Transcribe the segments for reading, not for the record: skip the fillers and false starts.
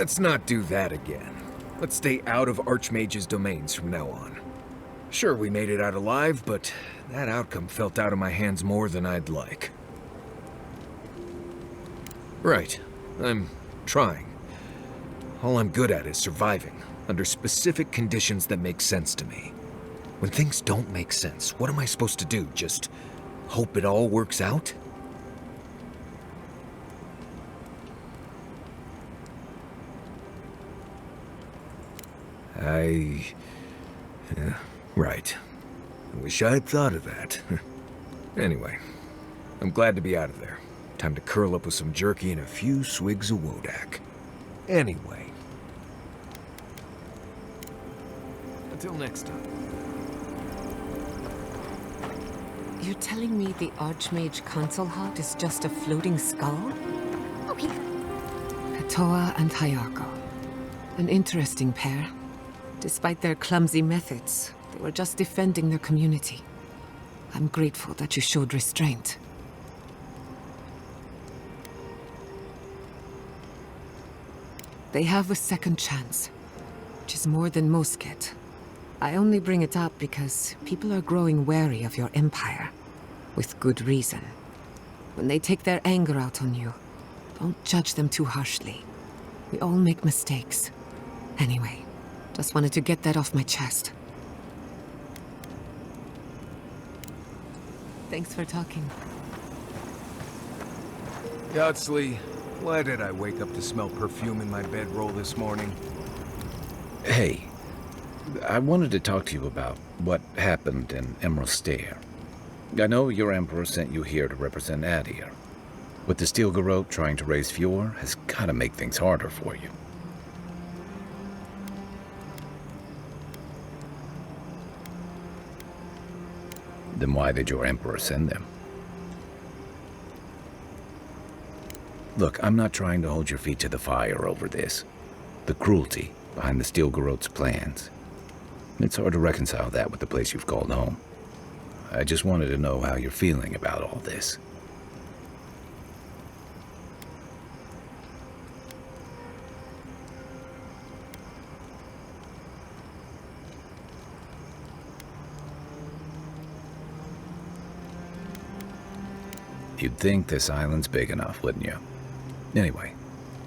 Let's not do that again. Let's stay out of Archmage's domains from now on. Sure, we made it out alive, but that outcome felt out of my hands more than I'd like. Right. I'm trying. All I'm good at is surviving, under specific conditions that make sense to me. When things don't make sense, what am I supposed to do? Just hope it all works out? Right. I wish I'd thought of that. Anyway, I'm glad to be out of there. Time to curl up with some jerky and a few swigs of Wodak. Anyway. Until next time. You're telling me the Archmage console hut is just a floating skull? Okay. Katoa and Hayako. An interesting pair. Despite their clumsy methods, they were just defending their community. I'm grateful that you showed restraint. They have a second chance, which is more than most get. I only bring it up because people are growing wary of your empire, with good reason. When they take their anger out on you, don't judge them too harshly. We all make mistakes. Anyway, just wanted to get that off my chest. Thanks for talking. Yatsley, why did I wake up to smell perfume in my bedroll this morning? Hey, I wanted to talk to you about what happened in Emerald Stair. I know your Emperor sent you here to represent Adir. With the Steel Garrote trying to raise Fjord has gotta make things harder for you. Then why did your Emperor send them? Look, I'm not trying to hold your feet to the fire over this. The cruelty behind the Steel Garrote's plans. It's hard to reconcile that with the place you've called home. I just wanted to know how you're feeling about all this. You'd think this island's big enough, wouldn't you? Anyway,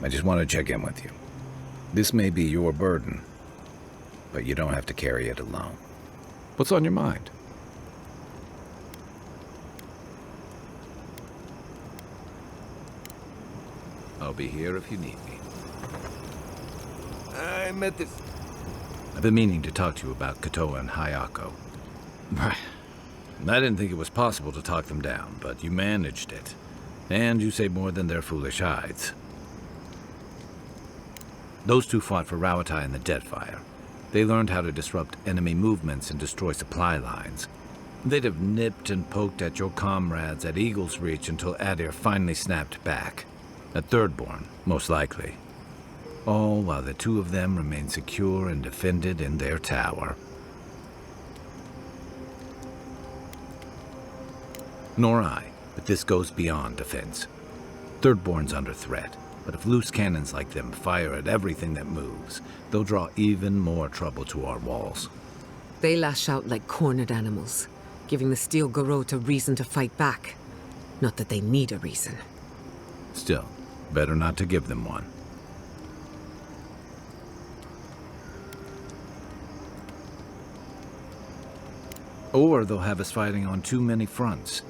I just want to check in with you. This may be your burden, but you don't have to carry it alone. What's on your mind? I'll be here if you need me. I met this... I've been meaning to talk to you about Katoa and Hayako. I didn't think it was possible to talk them down, but you managed it. And you saved more than their foolish hides. Those two fought for Rawatai in the Deadfire. They learned how to disrupt enemy movements and destroy supply lines. They'd have nipped and poked at your comrades at Eagle's Reach until Adir finally snapped back. At Thirdborn, most likely. All while the two of them remained secure and defended in their tower. Nor I, but this goes beyond defense. Thirdborn's under threat, but if loose cannons like them fire at everything that moves, they'll draw even more trouble to our walls. They lash out like cornered animals, giving the Steel Garrote a reason to fight back. Not that they need a reason. Still, better not to give them one. Or they'll have us fighting on too many fronts.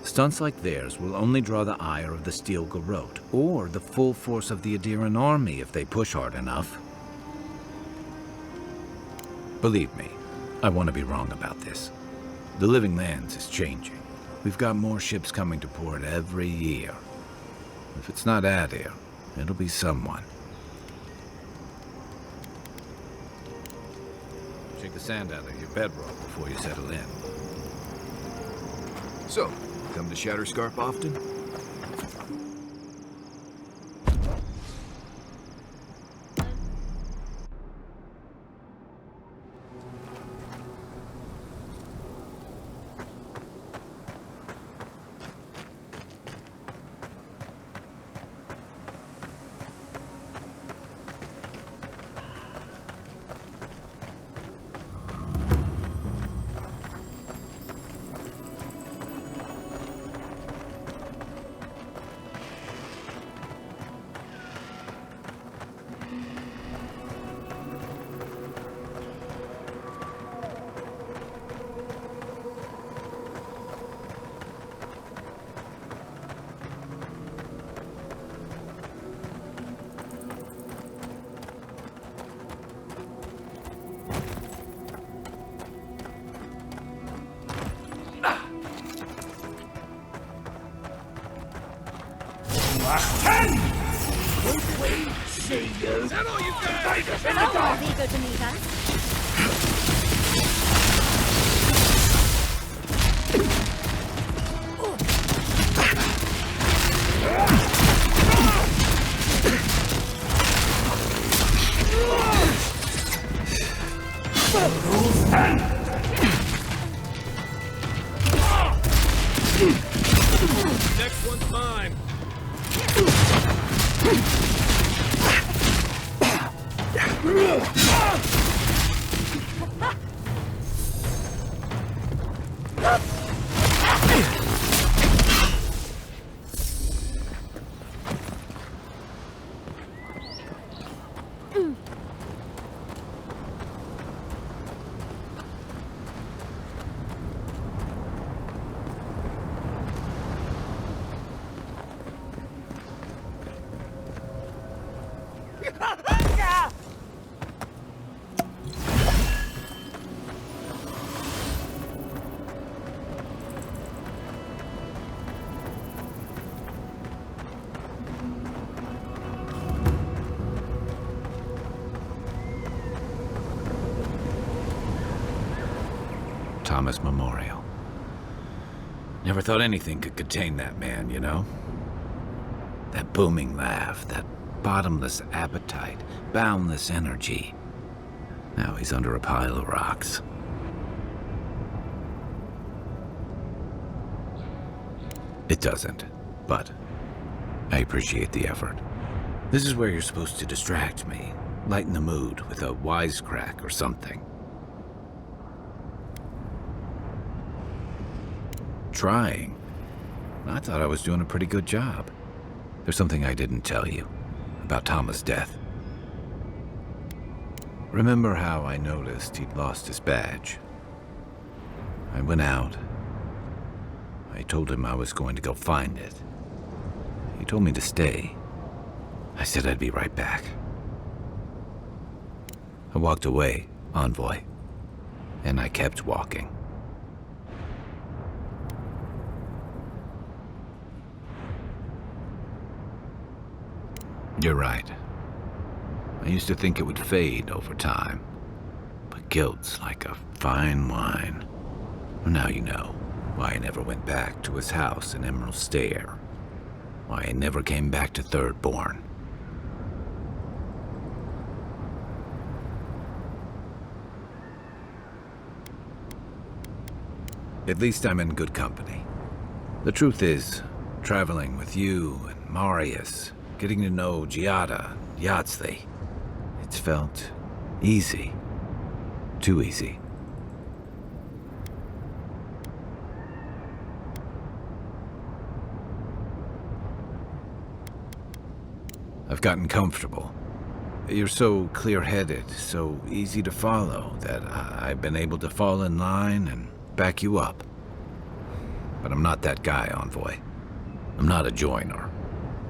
Stunts like theirs will only draw the ire of the Steel Garrote, or the full force of the Adiran army if they push hard enough. Believe me, I want to be wrong about this. The Living Lands is changing. We've got more ships coming to port every year. If it's not Adir, it'll be someone. Shake the sand out of your bedroll before you settle in. So, come to Shatterscarp often? Always eager to meet us. Next one's mine. Thomas Memorial. Never thought anything could contain that man, you know? That booming laugh, that bottomless appetite, boundless energy. Now he's under a pile of rocks. It doesn't, but I appreciate the effort. This is where you're supposed to distract me, lighten the mood with a wisecrack or something. Trying? I thought I was doing a pretty good job. There's something I didn't tell you about Thomas' death. Remember how I noticed he'd lost his badge? I went out. I told him I was going to go find it. He told me to stay. I said I'd be right back. I walked away, Envoy, and I kept walking. You're right. I used to think it would fade over time, but guilt's like a fine wine. Now you know why I never went back to his house in Emerald Stair, why I never came back to Thirdborn. At least I'm in good company. The truth is, traveling with you and Marius, getting to know Giada, Yahtzee, it's felt easy. Too easy. I've gotten comfortable. You're so clear-headed, so easy to follow, that I've been able to fall in line and back you up. But I'm not that guy, Envoy. I'm not a joiner.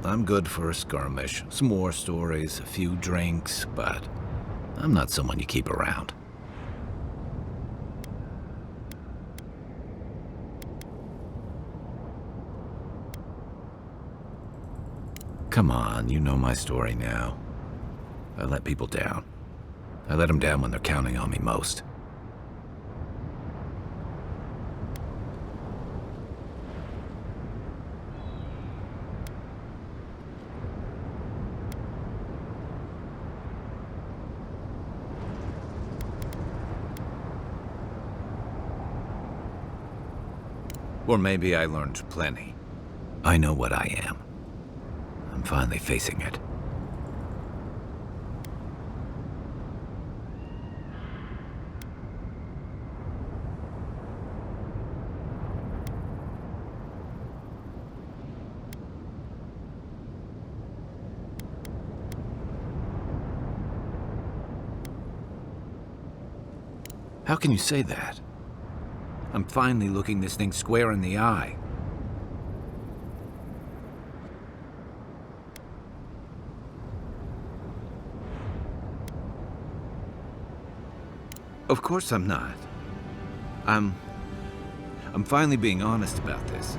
I'm good for a skirmish, some war stories, a few drinks, but I'm not someone you keep around. Come on, you know my story now. I let people down. I let them down when they're counting on me most. Or maybe I learned plenty. I know what I am. I'm finally facing it. How can you say that? I'm finally looking this thing square in the eye. Of course I'm not. I'm finally being honest about this.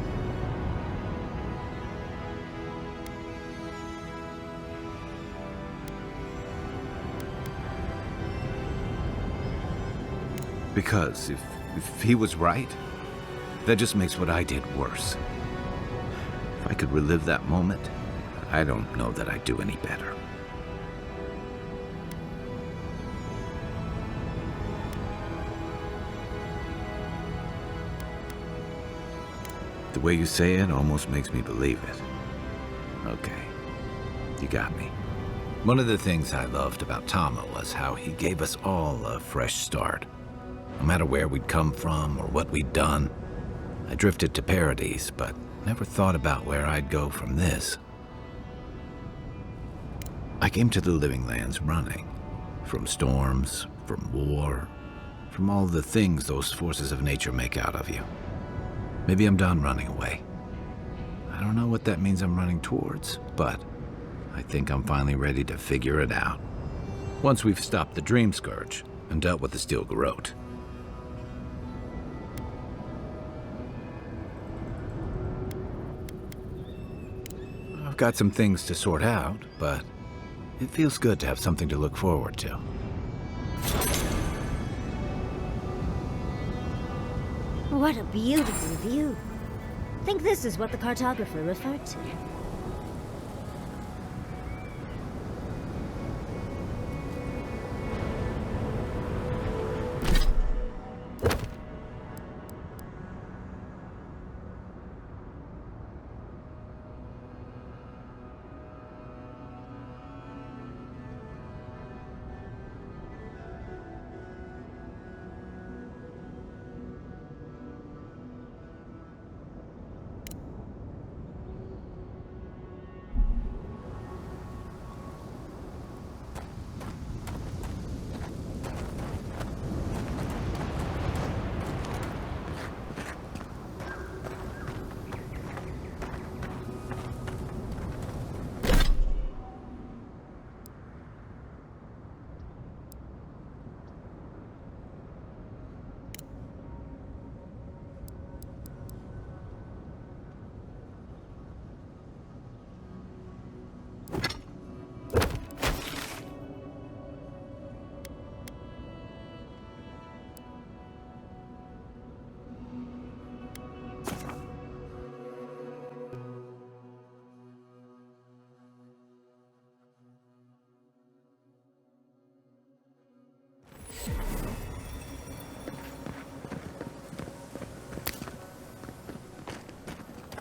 Because if he was right, that just makes what I did worse. If I could relive that moment, I don't know that I'd do any better. The way you say it almost makes me believe it. Okay, you got me. One of the things I loved about Tama was how he gave us all a fresh start. No matter where we'd come from or what we'd done, I drifted to Paradise, but never thought about where I'd go from this. I came to the Living Lands running. From storms, from war, from all the things those forces of nature make out of you. Maybe I'm done running away. I don't know what that means I'm running towards, but I think I'm finally ready to figure it out. Once we've stopped the Dreamscourge and dealt with the Steel Garrote. I've got some things to sort out, but it feels good to have something to look forward to. What a beautiful view. I think this is what the cartographer referred to.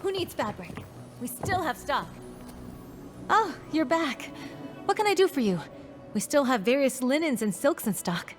Who needs fabric? We still have stock. Oh, you're back. What can I do for you? We still have various linens and silks in stock.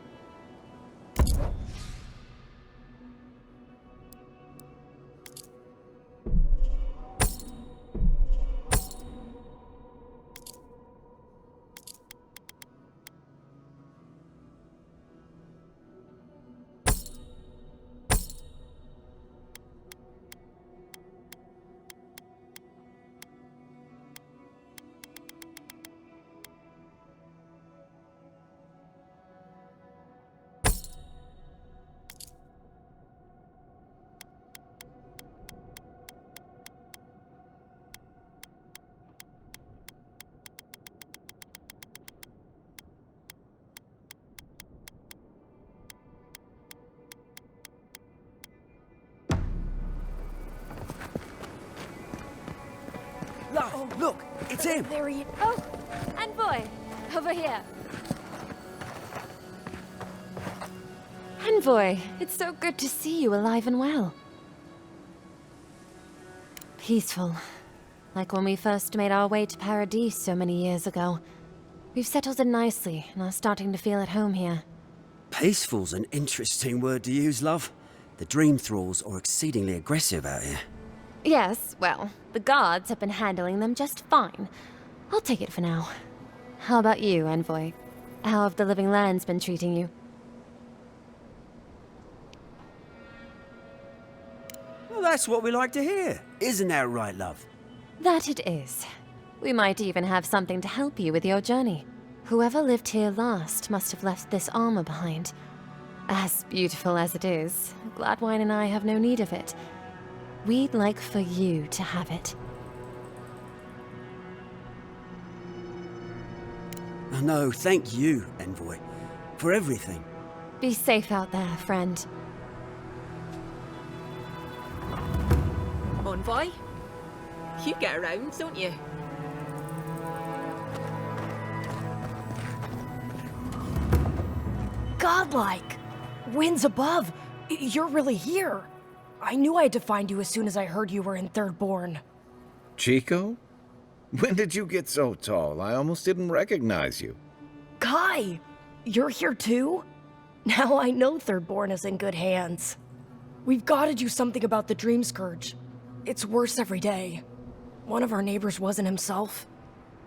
Love, look, it's him. There he is. Oh, Envoy, over here. Envoy, it's so good to see you alive and well. Peaceful. Like when we first made our way to Paradise so many years ago. We've settled in nicely and are starting to feel at home here. Peaceful's an interesting word to use, love. The dream thralls are exceedingly aggressive out here. Yes, well, the guards have been handling them just fine. I'll take it for now. How about you, Envoy? How have the Living Lands been treating you? Well, that's what we like to hear. Isn't that right, love? That it is. We might even have something to help you with your journey. Whoever lived here last must have left this armor behind. As beautiful as it is, Gladwine and I have no need of it. We'd like for you to have it. Oh, no, thank you, Envoy, for everything. Be safe out there, friend. Envoy? You get around, don't you? Godlike! Winds above! You're really here! I knew I had to find you as soon as I heard you were in Third Born. Chico? When did you get so tall? I almost didn't recognize you. Kai! You're here too? Now I know Third Born is in good hands. We've got to do something about the Dreamscourge. It's worse every day. One of our neighbors wasn't himself,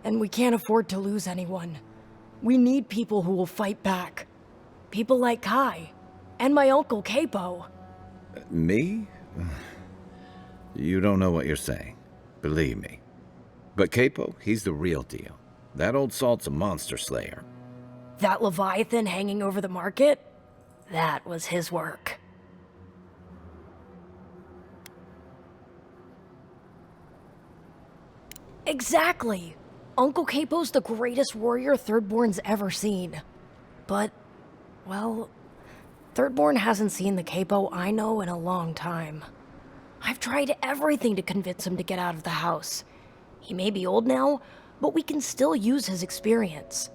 and we can't afford to lose anyone. We need people who will fight back. People like Kai, and my uncle Capo. Me? You don't know what you're saying. Believe me. But Capo, he's the real deal. That old salt's a monster slayer. That Leviathan hanging over the market? That was his work. Exactly! Uncle Capo's the greatest warrior Thirdborn's ever seen. But, well, Thirdborn hasn't seen the Capo I know in a long time. I've tried everything to convince him to get out of the house. He may be old now, but we can still use his experience.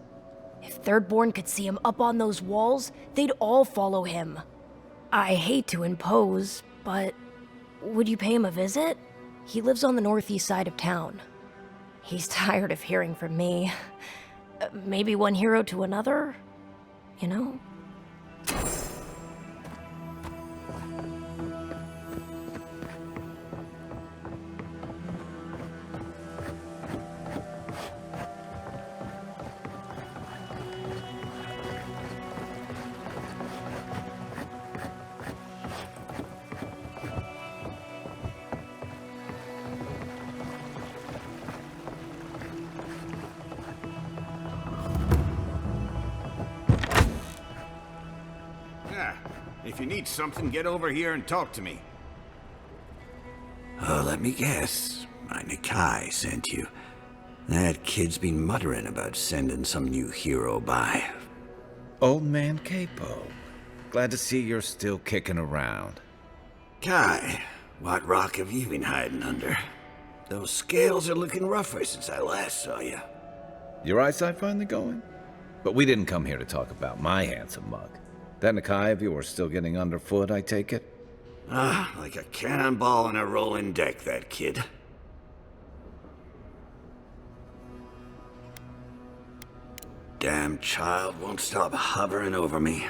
If Thirdborn could see him up on those walls, they'd all follow him. I hate to impose, but would you pay him a visit? He lives on the northeast side of town. He's tired of hearing from me. Maybe one hero to another, you know? If you need something, get over here and talk to me. Oh, let me guess. My Nakai sent you. That kid's been muttering about sending some new hero by. Old man Capo. Glad to see you're still kicking around. Kai, what rock have you been hiding under? Those scales are looking rougher since I last saw you. Your eyesight finally going? But we didn't come here to talk about my handsome mug. That Nakai of yours still getting underfoot, I take it? Ah, like a cannonball on a rolling deck, that kid. Damn child won't stop hovering over me.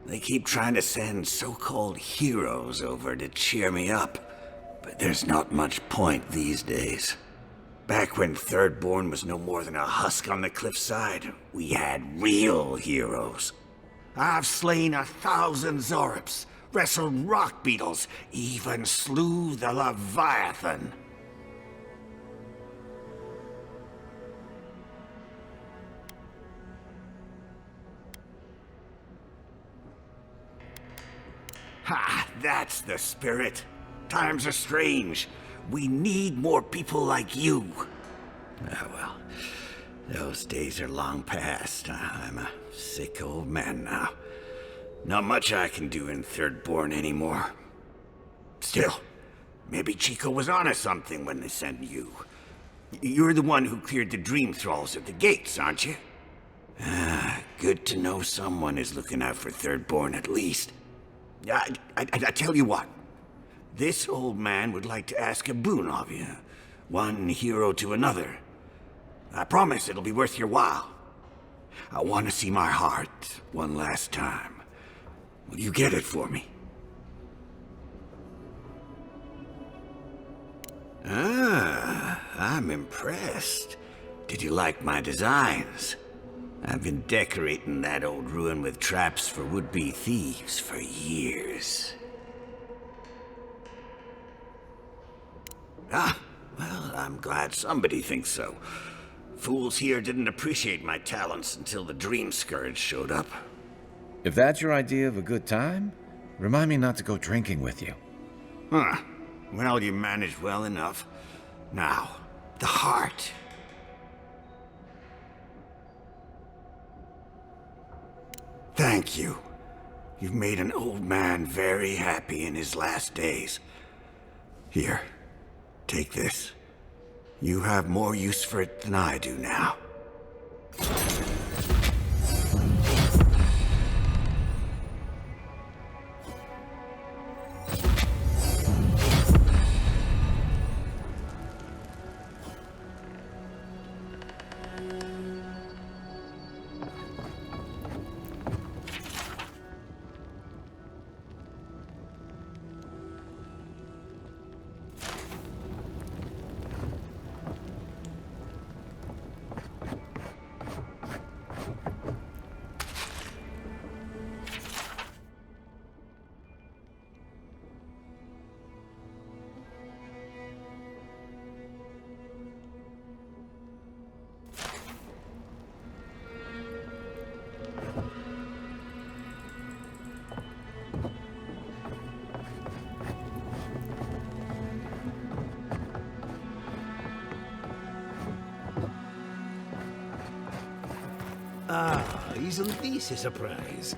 They keep trying to send so-called heroes over to cheer me up, but there's not much point these days. Back when Thirdborn was no more than a husk on the cliffside, we had real heroes. I've slain 1,000 Zorops, wrestled rock beetles, even slew the Leviathan. Ha! That's the spirit. Times are strange. We need more people like you. Ah, well. Those days are long past. I'm a sick old man now. Not much I can do in Thirdborn anymore. Still, maybe Chico was onto something when they sent you. You're the one who cleared the dream thralls at the gates, aren't you? Ah, good to know someone is looking out for Thirdborn at least. I tell you what. This old man would like to ask a boon of you. One hero to another. I promise it'll be worth your while. I want to see my heart one last time. Will you get it for me? Ah, I'm impressed. Did you like my designs? I've been decorating that old ruin with traps for would-be thieves for years. Ah, well, I'm glad somebody thinks so. Fools here didn't appreciate my talents until the Dreamscourge showed up. If that's your idea of a good time, remind me not to go drinking with you. Huh. Well, you managed well enough. Now, the heart. Thank you. You've made an old man very happy in his last days. Here, take this. You have more use for it than I do now. Ah, isn't this a surprise?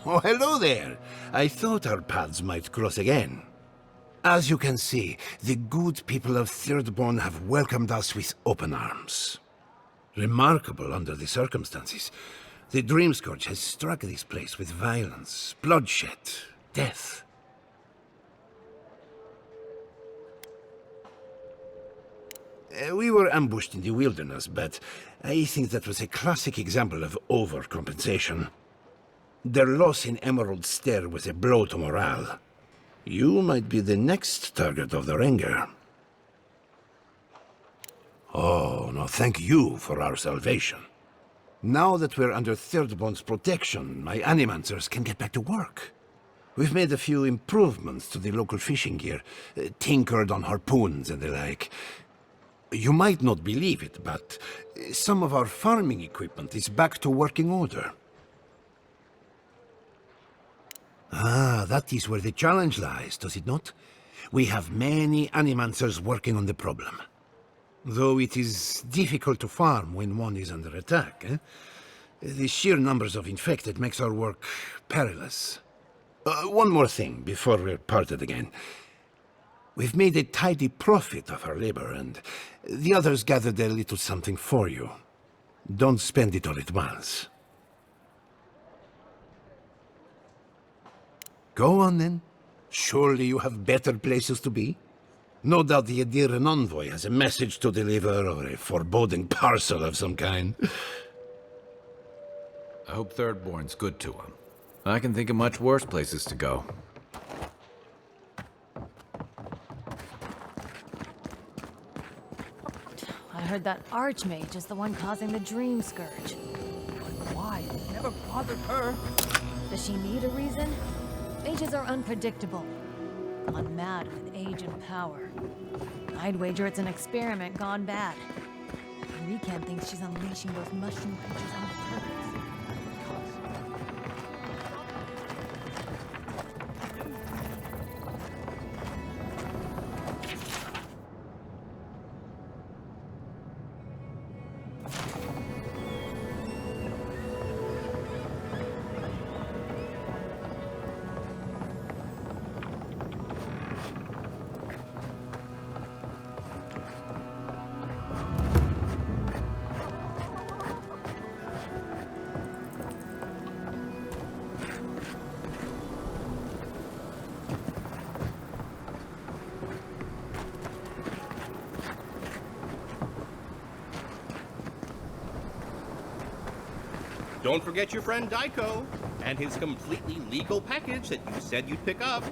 Oh, hello there. I thought our paths might cross again. As you can see, the good people of Thirdborn have welcomed us with open arms. Remarkable under the circumstances. The Dreamscourge has struck this place with violence, bloodshed, death. We were ambushed in the wilderness, but I think that was a classic example of overcompensation. Their loss in Emerald Stair was a blow to morale. You might be the next target of their anger. Oh, no, thank you for our salvation. Now that we're under Thirdborn's protection, my animancers can get back to work. We've made a few improvements to the local fishing gear, tinkered on harpoons and the like. You might not believe it, but some of our farming equipment is back to working order. Ah, that is where the challenge lies, does it not? We have many animancers working on the problem. Though it is difficult to farm when one is under attack, eh? The sheer numbers of infected makes our work perilous. One more thing before we're parted again. We've made a tidy profit of our labor, and the others gathered a little something for you. Don't spend it all at once. Go on, then. Surely you have better places to be. No doubt the Adiran Envoy has a message to deliver, or a foreboding parcel of some kind. I hope Thirdborn's good to him. I can think of much worse places to go. I heard that Archmage is the one causing the Dreamscourge. But why? It never bothered her. Does she need a reason? Mages are unpredictable. Gone mad with age and power. I'd wager it's an experiment gone bad. Rikan thinks she's unleashing those mushroom creatures on the surface. Don't forget your friend Daiko and his completely legal package that you said you'd pick up.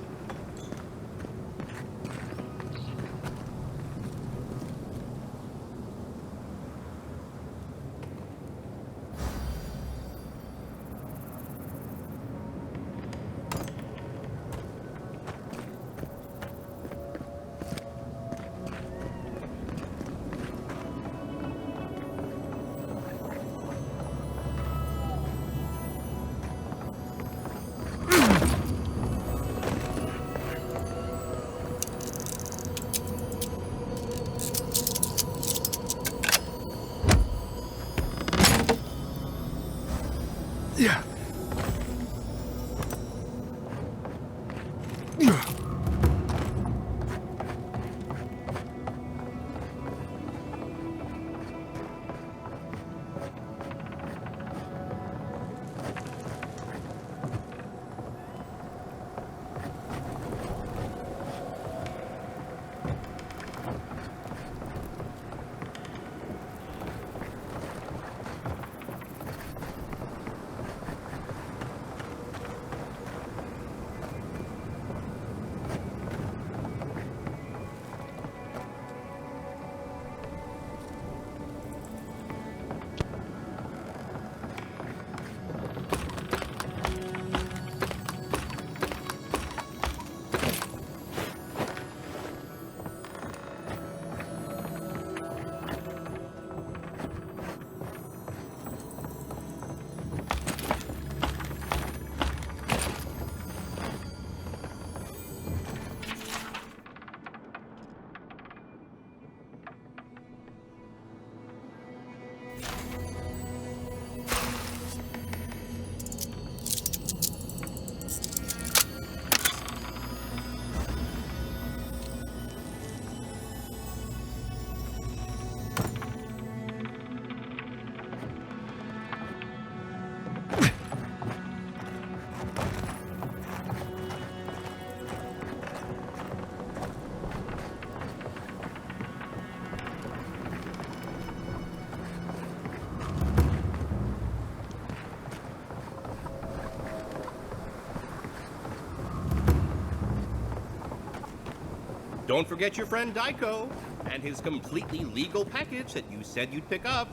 Don't forget your friend Daiko and his completely legal package that you said you'd pick up.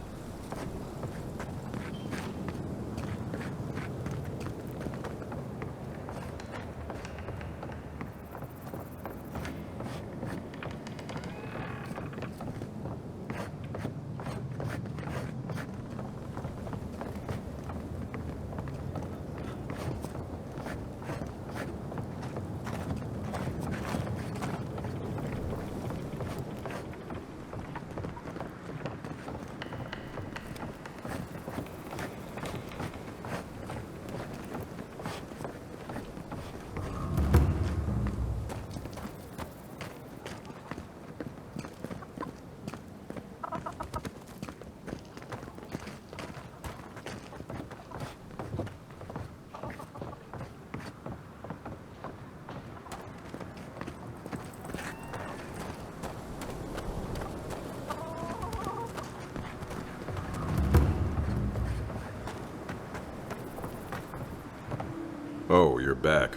Oh, you're back.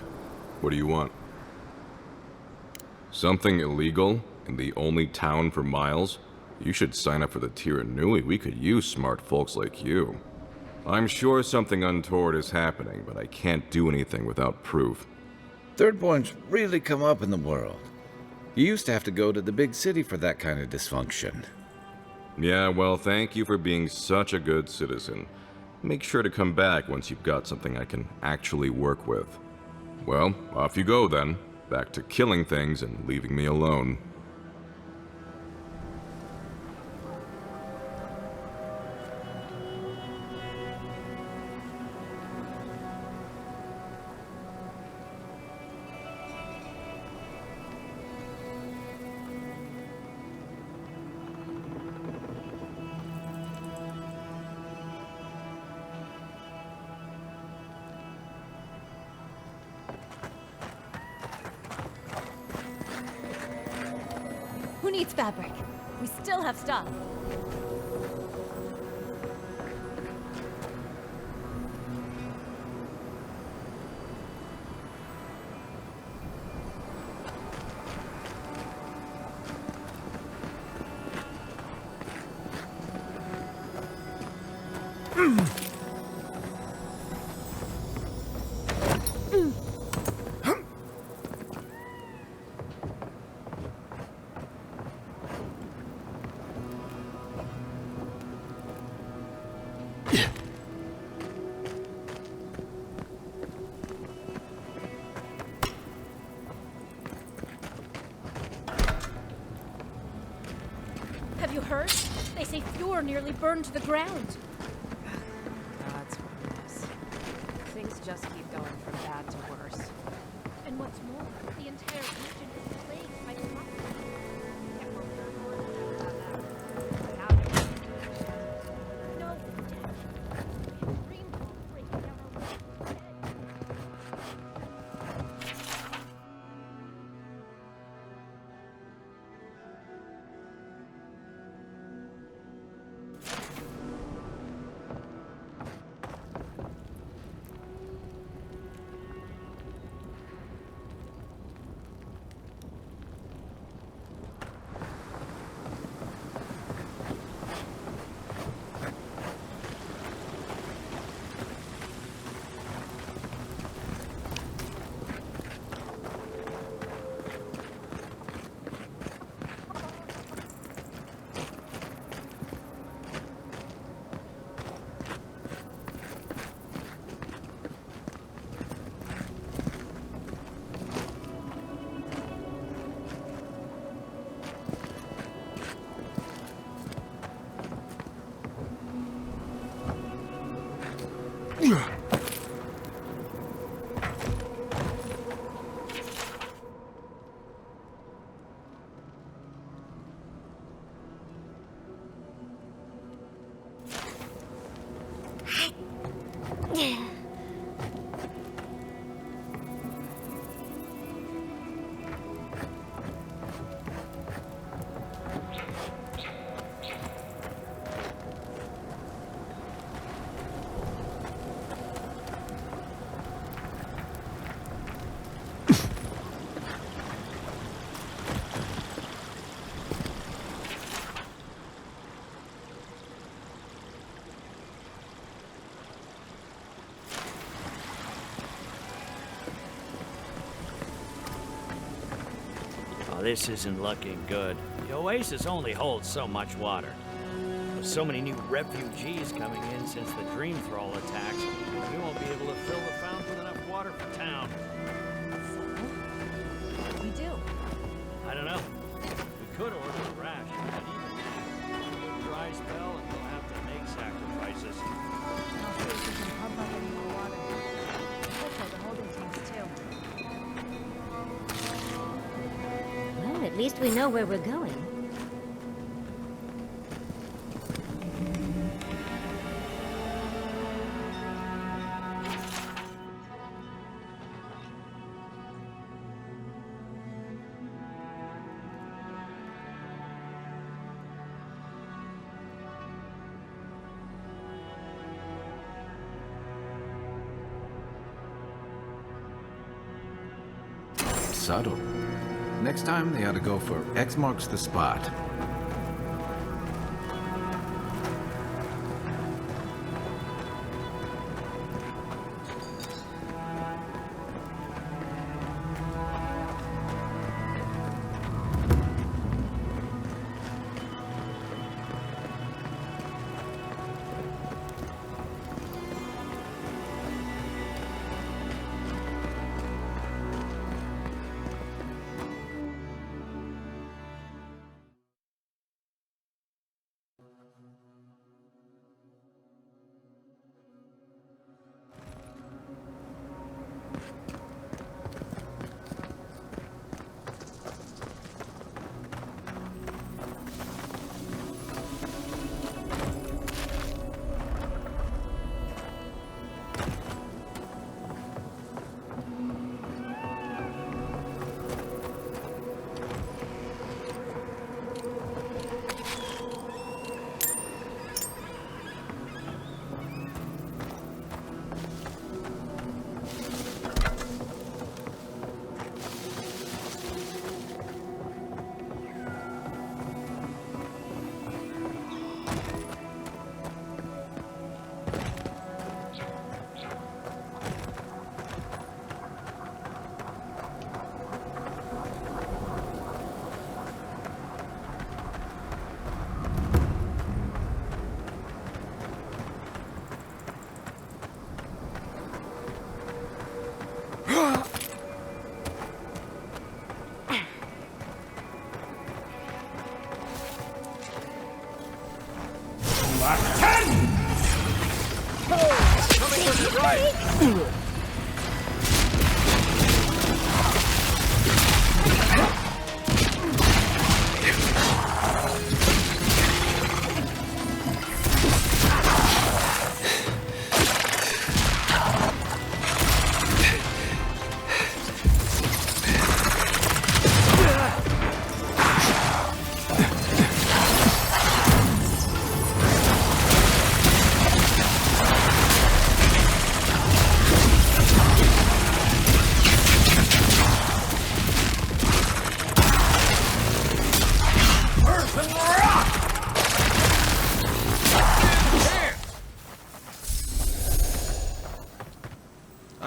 What do you want? Something illegal in the only town for miles? You should sign up for the Tiranui. We could use smart folks like you. I'm sure something untoward is happening, but I can't do anything without proof. Thirdborn's really come up in the world. You used to have to go to the big city for that kind of dysfunction. Yeah, well, thank you for being such a good citizen. Make sure to come back once you've got something I can actually work with. Well, off you go then. Back to killing things and leaving me alone. Who needs fabric? We still have stuff. nearly burned to the ground. That's what it is. Things just keep going from bad to worse. And what's more, the entire region is plagued by corruption. No, Dreamscourge breaking down our walls. This isn't looking good. The oasis only holds so much water. With so many new refugees coming in since the Dream Thrall attacks, we won't be able to fill the fountain with enough water for town. So, what do we do? I don't know. We could order a ration, but even then, a dry spell and we'll have to make sacrifices. I'll see if we can pump up any more water. Hopefully the holding tanks too. Well, at least we know where we're going. Subtle. Next time, they ought to go for X marks the spot.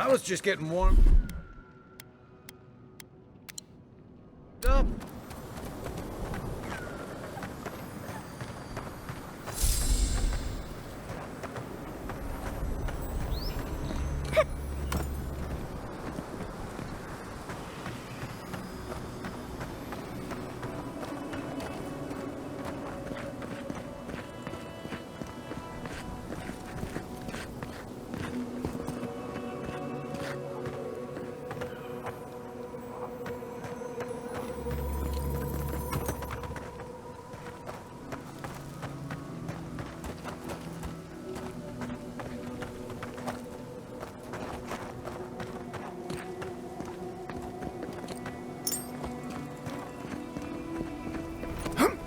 I was just getting warm. Up.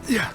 Yeah.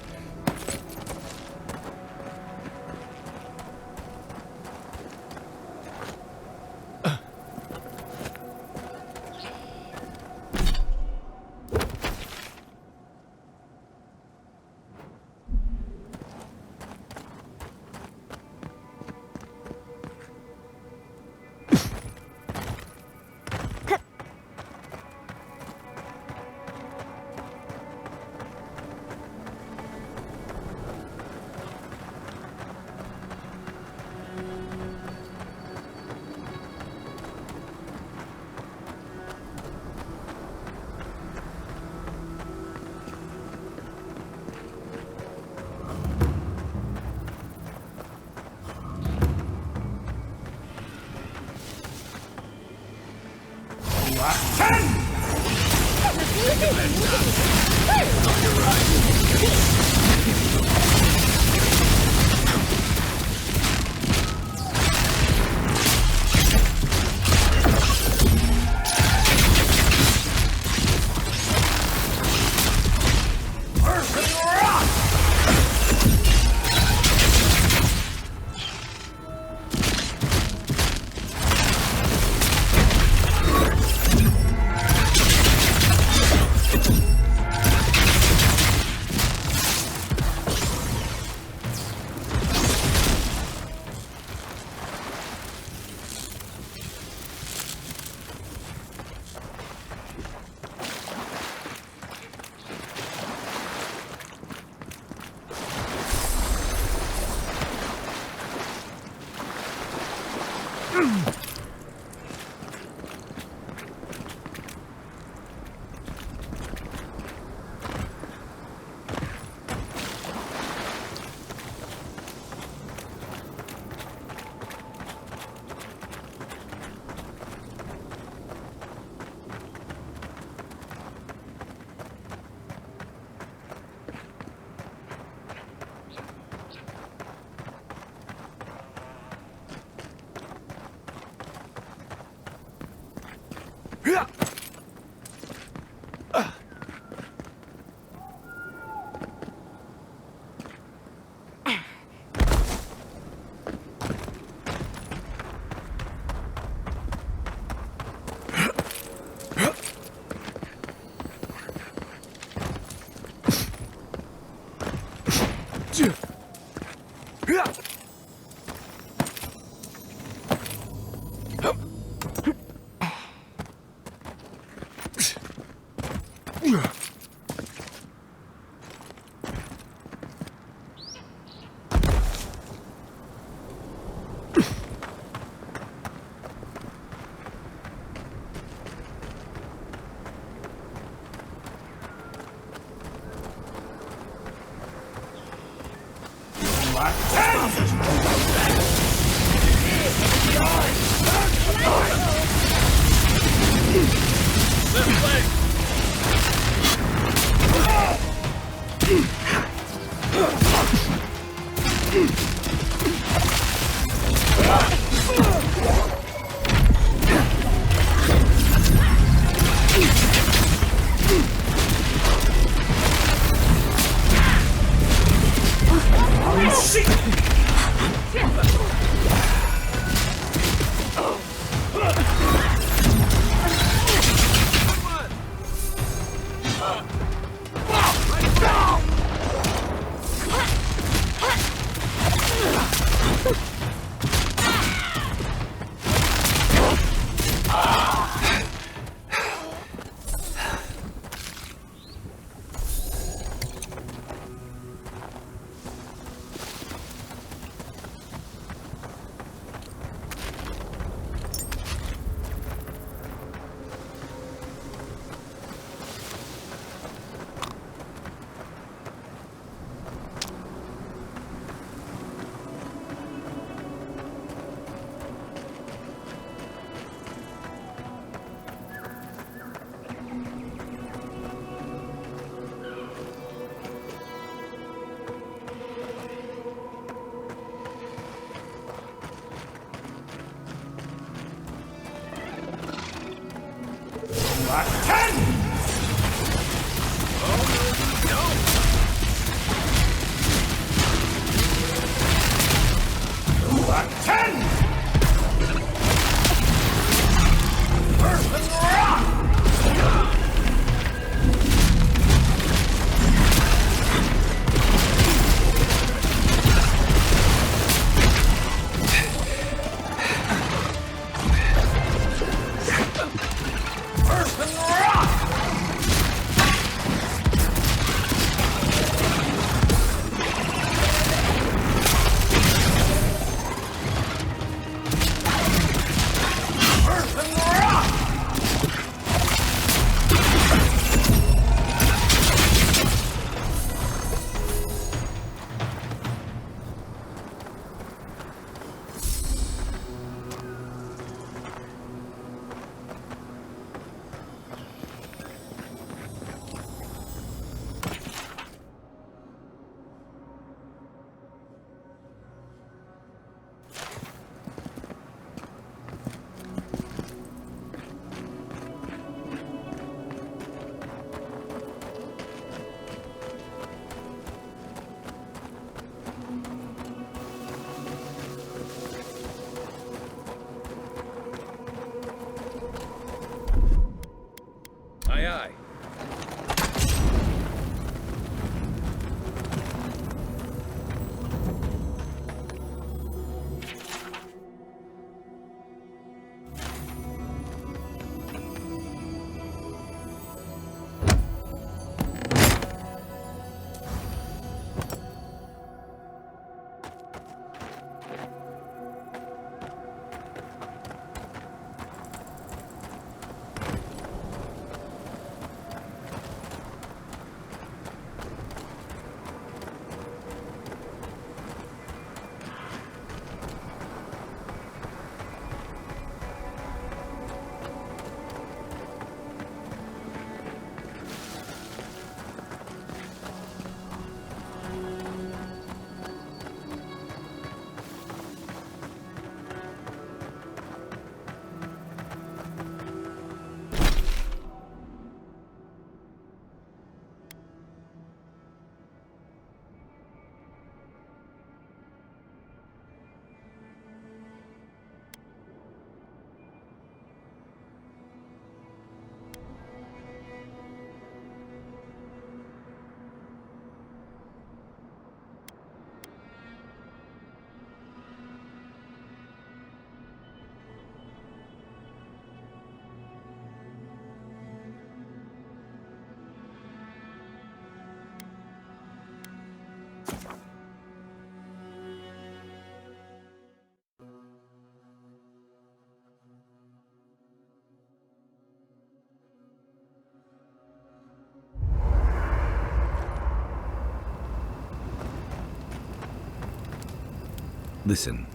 Listen,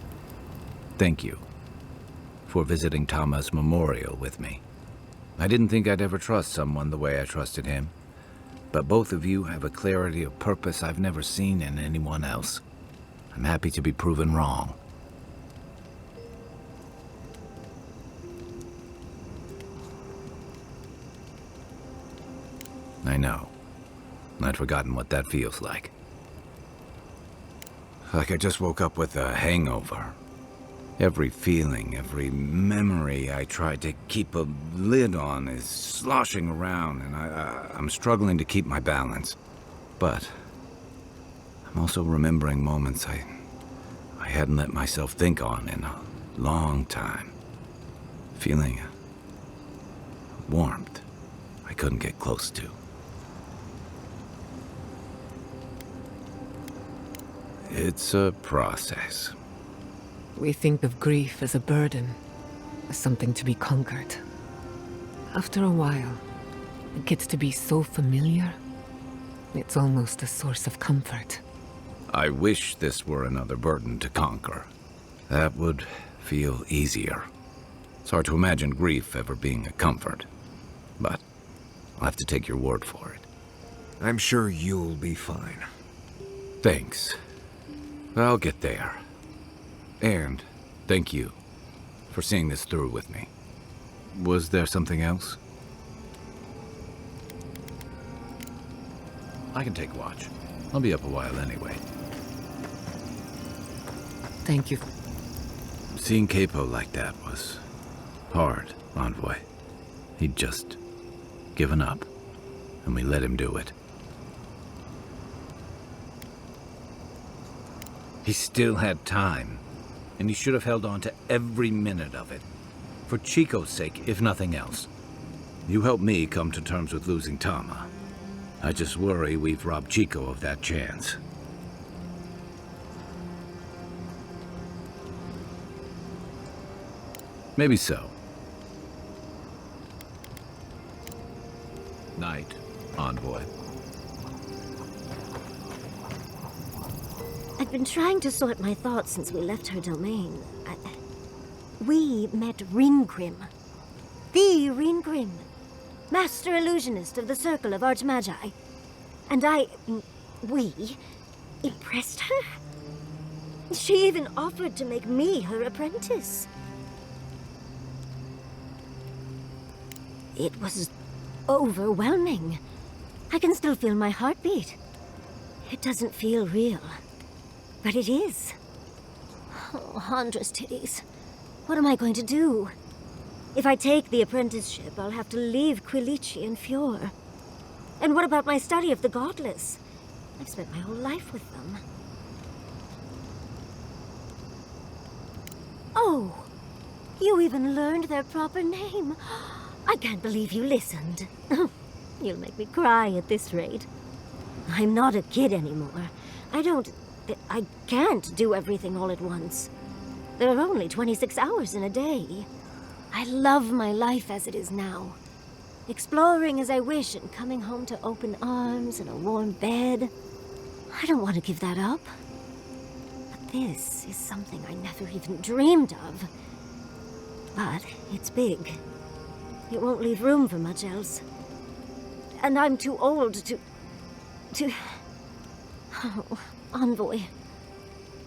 thank you for visiting Tama's memorial with me. I didn't think I'd ever trust someone the way I trusted him, but both of you have a clarity of purpose I've never seen in anyone else. I'm happy to be proven wrong. I know. I'd forgotten what that feels like. Like I just woke up with a hangover. Every feeling, every memory I tried to keep a lid on is sloshing around, and I'm struggling to keep my balance. But I'm also remembering moments I hadn't let myself think on in a long time. Feeling a warmth I couldn't get close to. It's a process. We think of grief as a burden, as something to be conquered. After a while, it gets to be so familiar, it's almost a source of comfort. I wish this were another burden to conquer. That would feel easier. It's hard to imagine grief ever being a comfort, but I'll have to take your word for it. I'm sure you'll be fine. Thanks. I'll get there. And thank you for seeing this through with me. Was there something else? I can take watch. I'll be up a while anyway. Thank you. Seeing Capo like that was hard, Envoy. He'd just given up, and we let him do it. He still had time, and he should have held on to every minute of it. For Chico's sake, if nothing else. You helped me come to terms with losing Tama. I just worry we've robbed Chico of that chance. Maybe so. Night, Envoy. I've been trying to sort my thoughts since we left her domain. We met Ringrim. The Ringrim. Master illusionist of the Circle of Archmagi. And we impressed her? She even offered to make me her apprentice. It was overwhelming. I can still feel my heartbeat. It doesn't feel real. But it is. Oh, Handra's titties. What am I going to do? If I take the apprenticeship, I'll have to leave Quilici and Fjord. And what about my study of the Godless? I've spent my whole life with them. Oh, you even learned their proper name. I can't believe you listened. You'll make me cry at this rate. I'm not a kid anymore. I can't do everything all at once. There are only 26 hours in a day. I love my life as it is now. Exploring as I wish and coming home to open arms and a warm bed. I don't want to give that up. But this is something I never even dreamed of. But it's big. It won't leave room for much else. And I'm too old to... Oh, Envoy,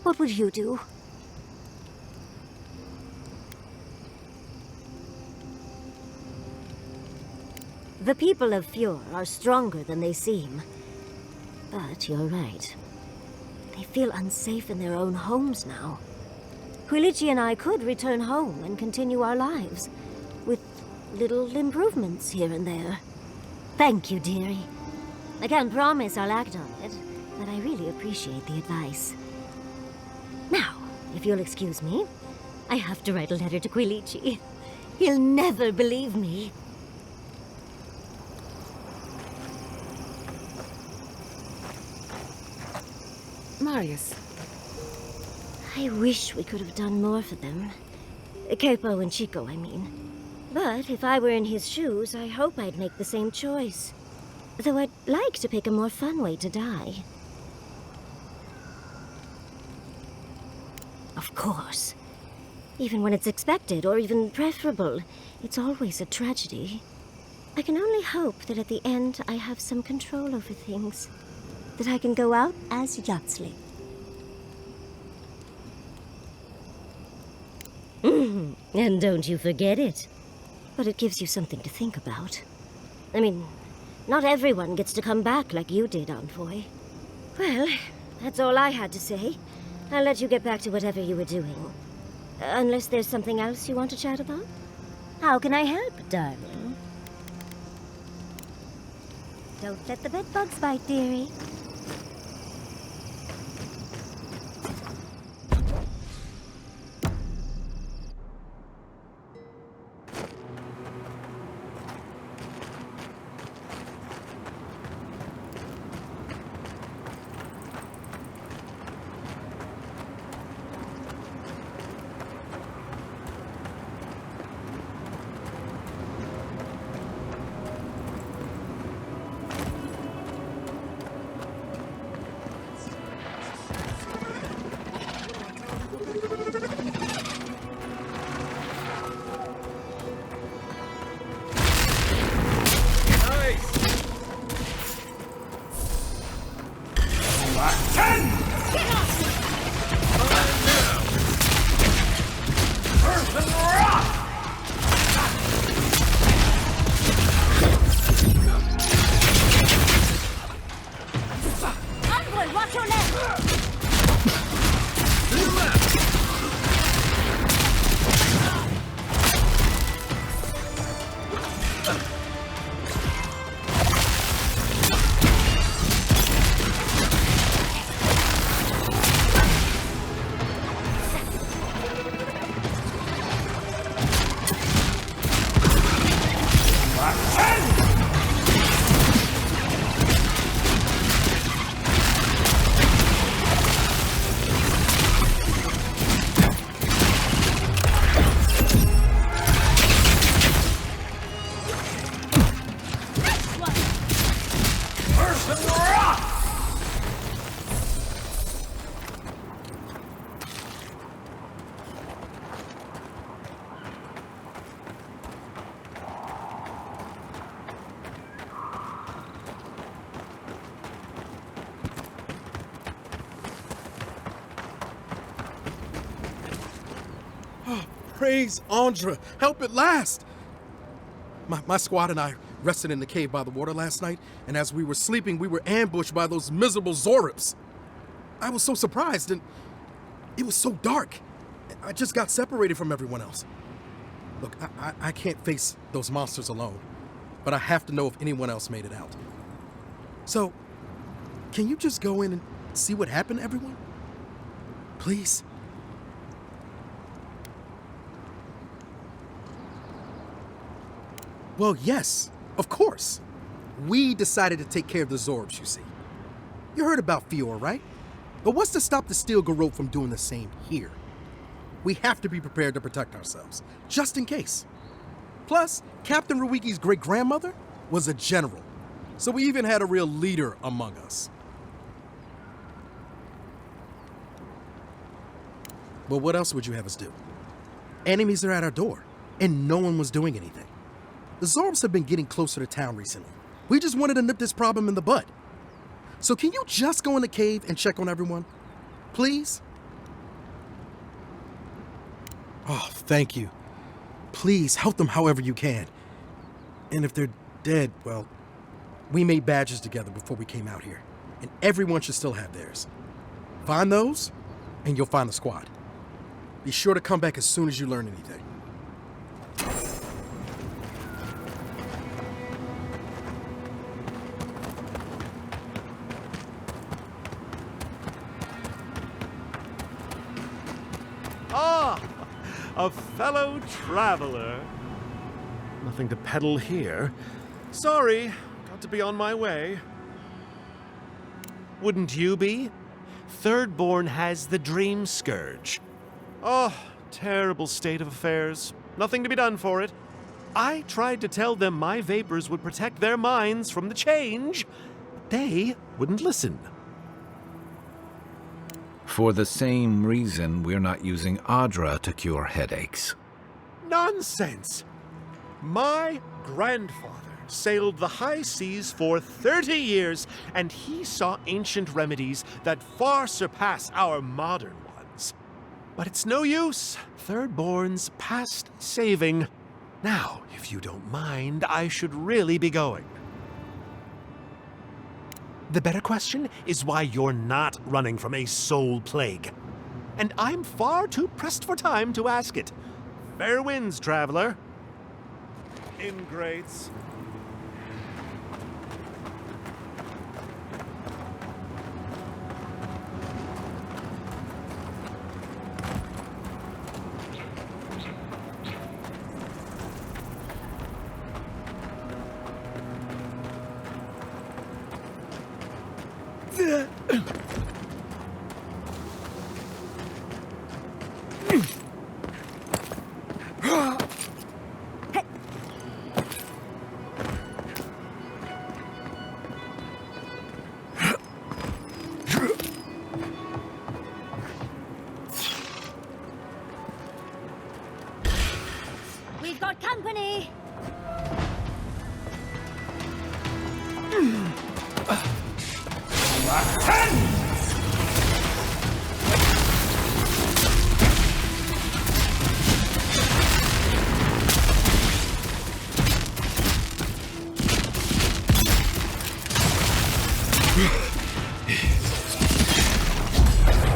what would you do? The people of Fjord are stronger than they seem. But you're right. They feel unsafe in their own homes now. Quilici and I could return home and continue our lives, with little improvements here and there. Thank you, dearie. I can't promise I'll act on it, but I really appreciate the advice. Now, if you'll excuse me, I have to write a letter to Quilici. He'll never believe me. Marius. I wish we could have done more for them. Capo and Chico, I mean. But if I were in his shoes, I hope I'd make the same choice. Though I'd like to pick a more fun way to die. A Of course. Even when it's expected, or even preferable, it's always a tragedy. I can only hope that at the end I have some control over things. That I can go out as Yatsley. And don't you forget it. But it gives you something to think about. I mean, not everyone gets to come back like you did, Envoy. Well, that's all I had to say. I'll let you get back to whatever you were doing. Unless there's something else you want to chat about? How can I help, darling? Don't let the bedbugs bite, dearie. Praise Andra! Help at last! My squad and I rested in the cave by the water last night, and as we were sleeping, we were ambushed by those miserable Zorips. I was so surprised, and it was so dark. I just got separated from everyone else. Look, I can't face those monsters alone, but I have to know if anyone else made it out. So, can you just go in and see what happened to everyone? Please? Well, yes, of course. We decided to take care of the Zorbs, you see. You heard about Fior, right? But what's to stop the Steel Garrote from doing the same here? We have to be prepared to protect ourselves, just in case. Plus, Captain Ruiki's great-grandmother was a general, so we even had a real leader among us. Well, what else would you have us do? Enemies are at our door, and no one was doing anything. The Zorbs have been getting closer to town recently. We just wanted to nip this problem in the bud. So can you just go in the cave and check on everyone? Please? Oh, thank you. Please help them however you can. And if they're dead, well, we made badges together before we came out here, and everyone should still have theirs. Find those, and you'll find the squad. Be sure to come back as soon as you learn anything. A fellow traveler. Nothing to peddle here. Sorry, got to be on my way. Wouldn't you be? Thirdborn has the Dreamscourge. Oh, terrible state of affairs. Nothing to be done for it. I tried to tell them my vapors would protect their minds from the change. They wouldn't listen. For the same reason we're not using Adra to cure headaches. Nonsense! My grandfather sailed the high seas for 30 years, and he saw ancient remedies that far surpass our modern ones. But it's no use. Thirdborn's past saving. Now, if you don't mind, I should really be going. The better question is why you're not running from a soul plague. And I'm far too pressed for time to ask it. Fair winds, traveler. Ingrates. We've got company!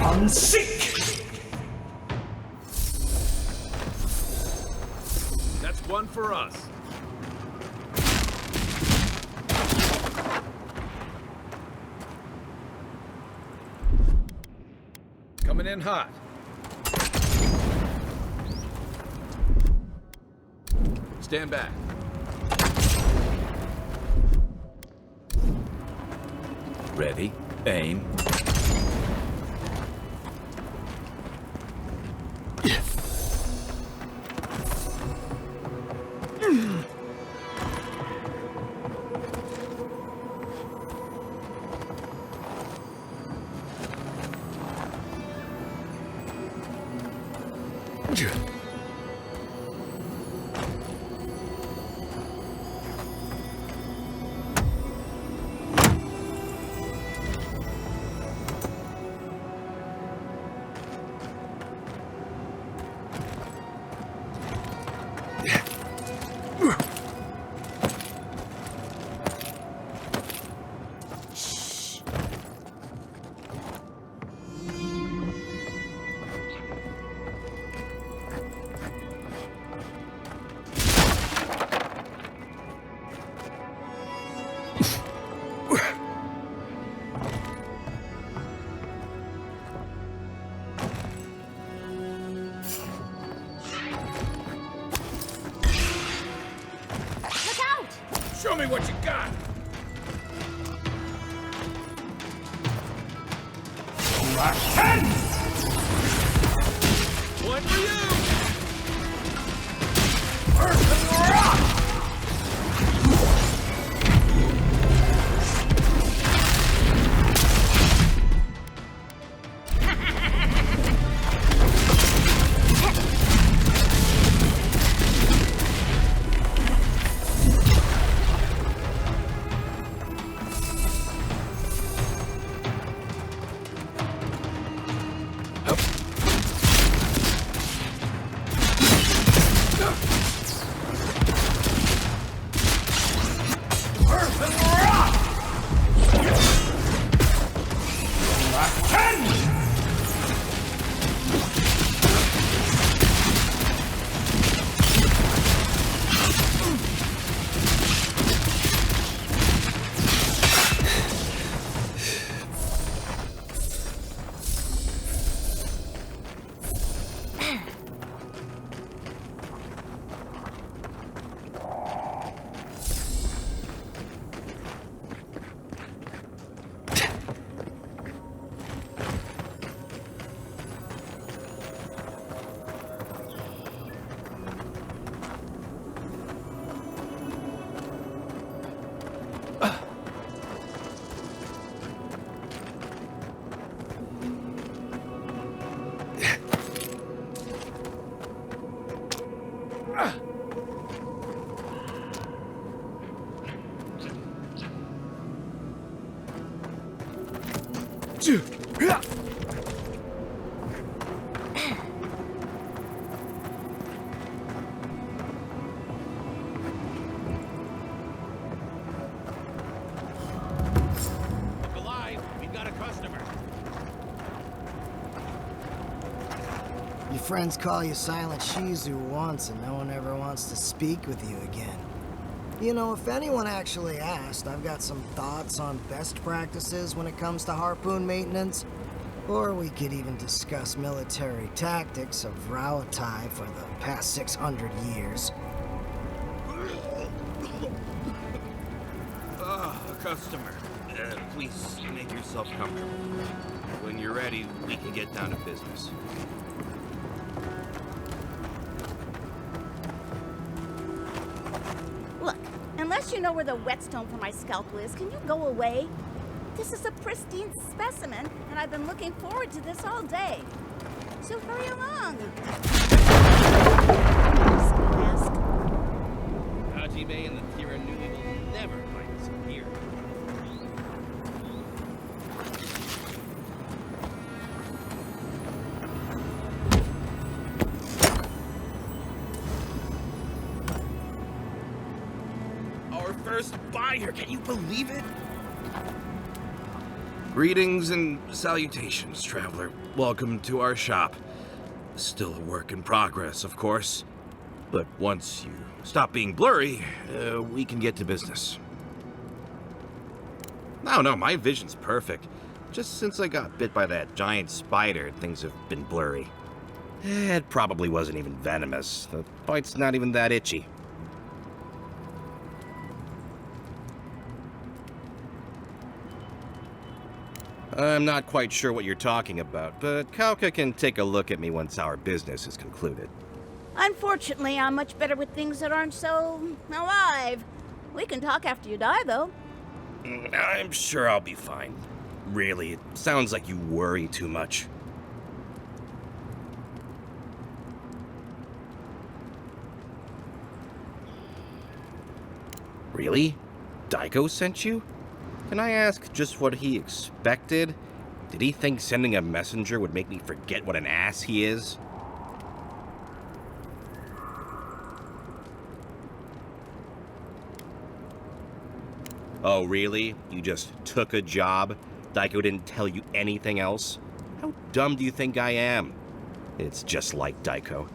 Unsick! That's one for us. Coming in hot. Stand back. Ready, aim. Show me what you got! One for you! Look alive! We've got a customer. Your friends call you Silent Shizu once, and no one ever wants to speak with you again. You know, if anyone actually asked, I've got some thoughts on best practices when it comes to harpoon maintenance. Or we could even discuss military tactics of Rauatai for the past 600 years. A customer. Please make yourself comfortable. When you're ready, we can get down to business. Look, unless you know where the whetstone for my scalpel is, can you go away? This is a pristine specimen, and I've been looking forward to this all day. So hurry along. Hajime and the Tiranui will never find us here. Our first buyer, can you believe it? Greetings and salutations, traveler. Welcome to our shop. Still a work in progress, of course. But once you stop being blurry, we can get to business. No, my vision's perfect. Just since I got bit by that giant spider, things have been blurry. It probably wasn't even venomous. The bite's not even that itchy. I'm not quite sure what you're talking about, but Kauka can take a look at me once our business is concluded. Unfortunately, I'm much better with things that aren't so alive. We can talk after you die, though. I'm sure I'll be fine. Really, it sounds like you worry too much. Really? Daiko sent you? Can I ask just what he expected? Did he think sending a messenger would make me forget what an ass he is? Oh, really? You just took a job? Daiko didn't tell you anything else? How dumb do you think I am? It's just like Daiko.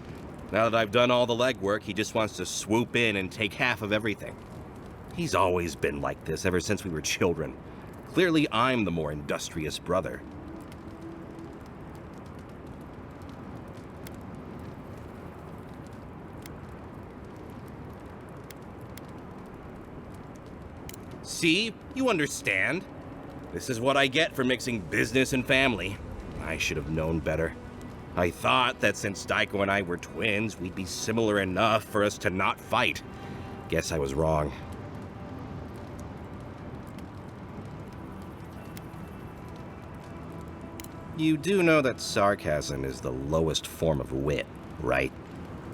Now that I've done all the legwork, he just wants to swoop in and take half of everything. He's always been like this ever since we were children. Clearly, I'm the more industrious brother. See? You understand. This is what I get for mixing business and family. I should have known better. I thought that since Daiko and I were twins, we'd be similar enough for us to not fight. Guess I was wrong. You do know that sarcasm is the lowest form of wit, right?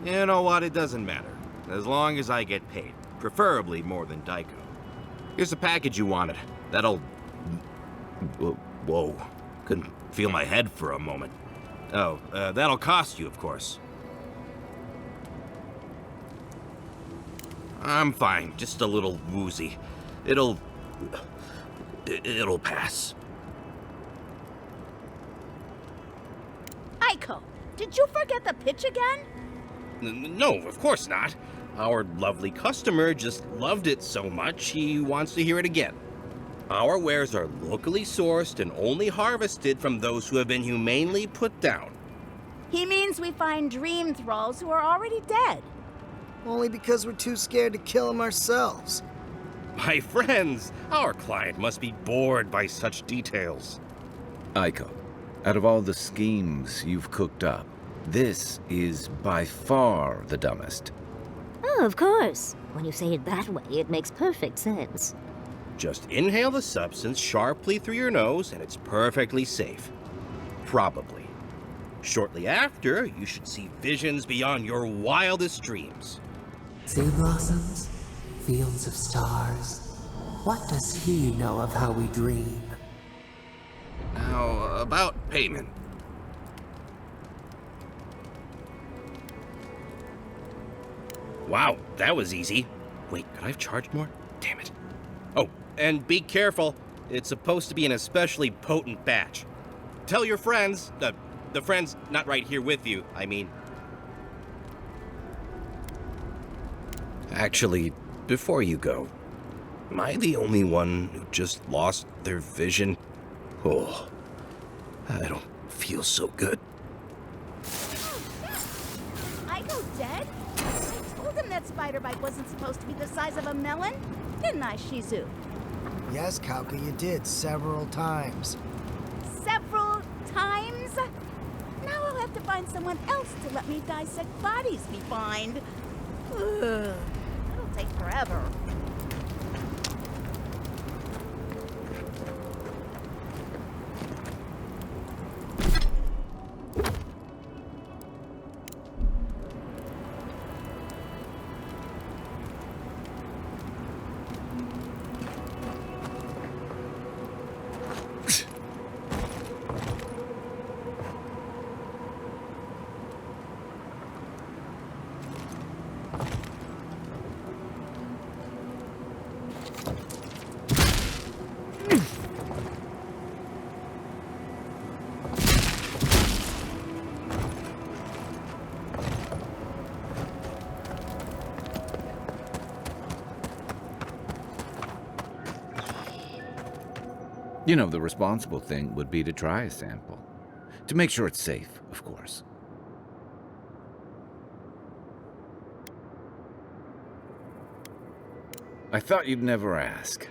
You know what? It doesn't matter. As long as I get paid. Preferably more than Daiko. Here's the package you wanted. That'll... Whoa. Couldn't feel my head for a moment. Oh, that'll cost you, of course. I'm fine. Just a little woozy. It'll pass. Aiko, did you forget the pitch again? No, of course not. Our lovely customer just loved it so much he wants to hear it again. Our wares are locally sourced and only harvested from those who have been humanely put down. He means we find dream thralls who are already dead. Only because we're too scared to kill them ourselves. My friends, our client must be bored by such details. Aiko, out of all the schemes you've cooked up, this is by far the dumbest. Oh, of course. When you say it that way, it makes perfect sense. Just inhale the substance sharply through your nose, and it's perfectly safe. Probably. Shortly after, you should see visions beyond your wildest dreams. Sea blossoms, fields of stars. What does he know of how we dream? Now, Now, about payment. Wow, that was easy. Wait, could I have charged more? Damn it. Oh, and be careful. It's supposed to be an especially potent batch. Tell your friends, the friends not right here with you, I mean. Actually, before you go, am I the only one who just lost their vision? Oh, I don't feel so good. I go dead? I told him that spider bite wasn't supposed to be the size of a melon. Didn't I, Shizu? Yes, Kauka, you did several times. Several times? Now I'll have to find someone else to let me dissect bodies we find. Ugh, that'll take forever. You know, the responsible thing would be to try a sample. To make sure it's safe, of course. I thought you'd never ask.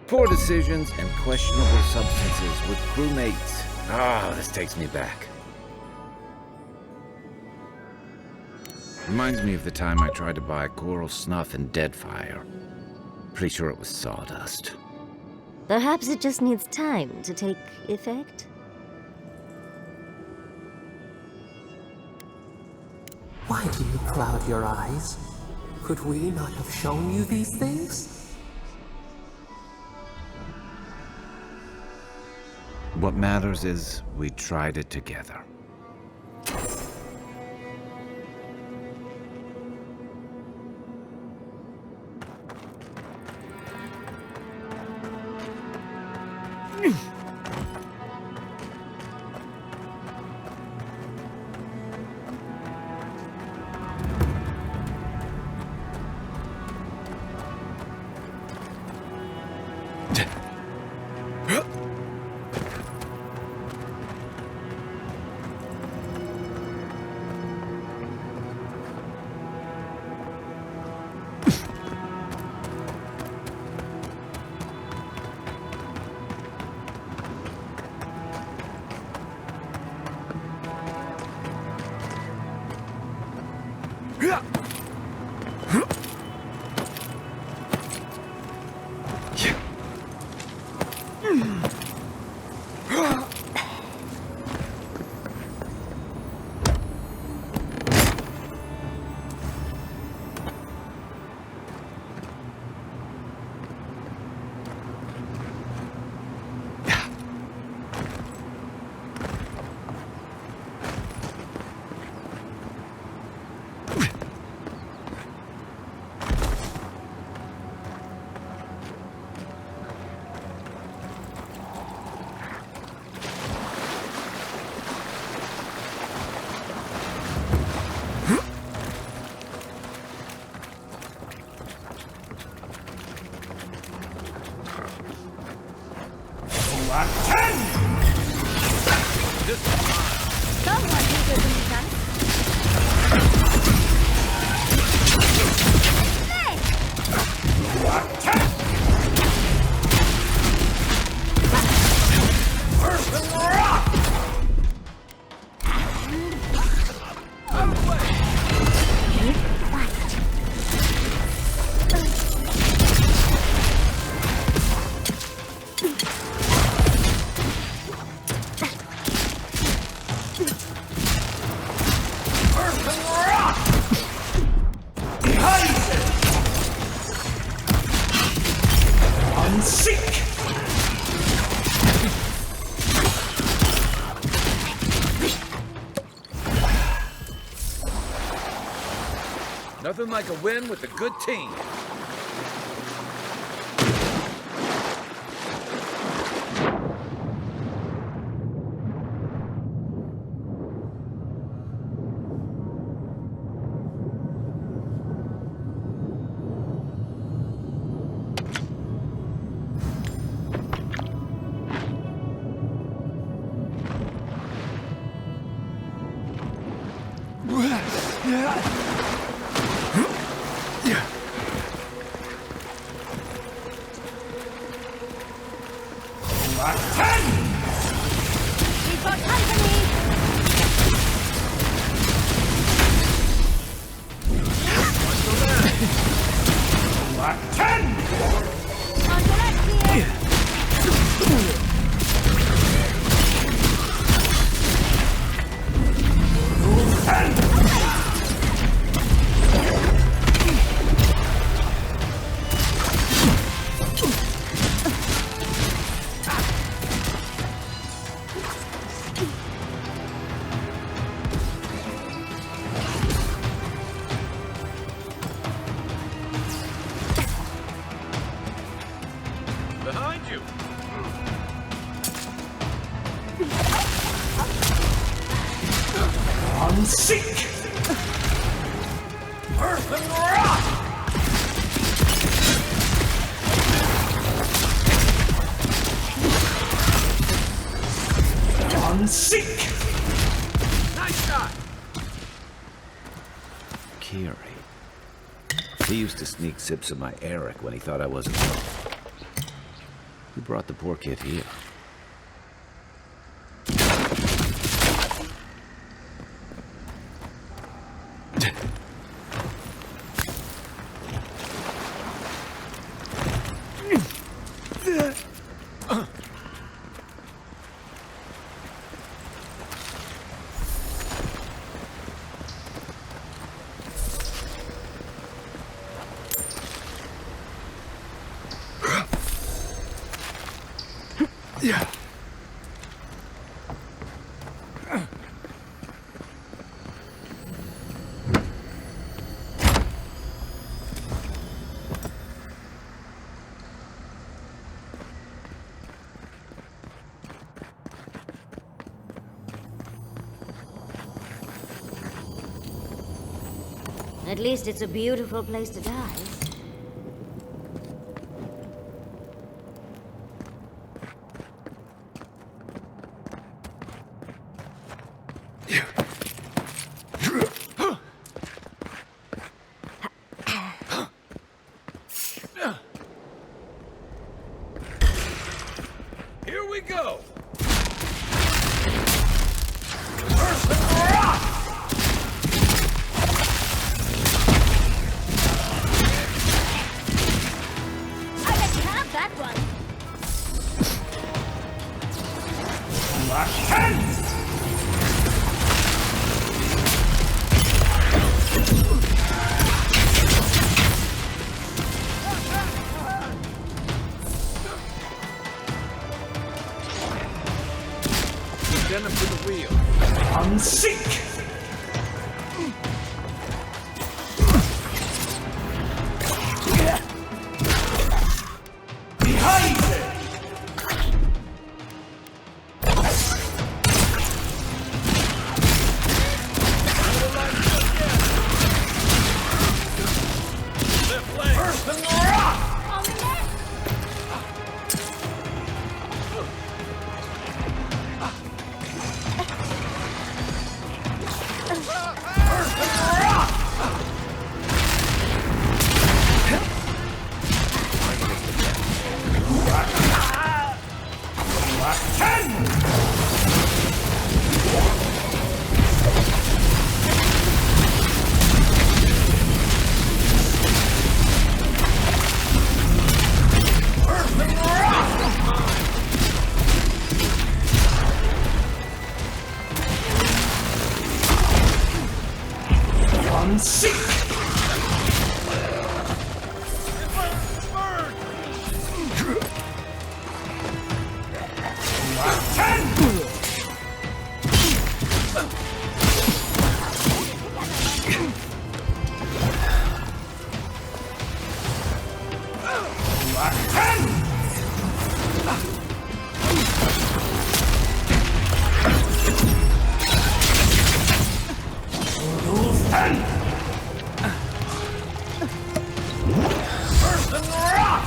Poor decisions and questionable substances with crewmates. Ah, this takes me back. Reminds me of the time I tried to buy coral snuff and Deadfire. Pretty sure it was sawdust. Perhaps it just needs time to take effect? Why do you cloud your eyes? Could we not have shown you these things? What matters is we tried it together. Nothing like a win with a good team. Behind you! Unseek! Earth and rock! Unseek! Nice shot! Kiri. He used to sneak sips of my Eric when he thought I wasn't home. Who brought the poor kid here? Yeah. At least it's a beautiful place to die. Here we go! I bet you have that one. Black hands! Send him to the wheel. Unseek! Behind it! Earth and rock! Earth and rock!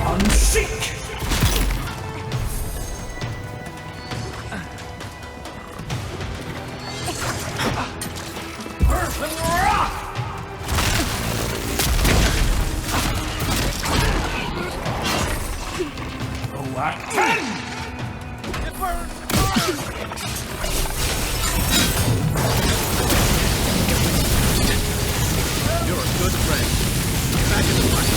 Unseek! Earth and rock! Attend! It burns! You're a good friend. Get back in the fight.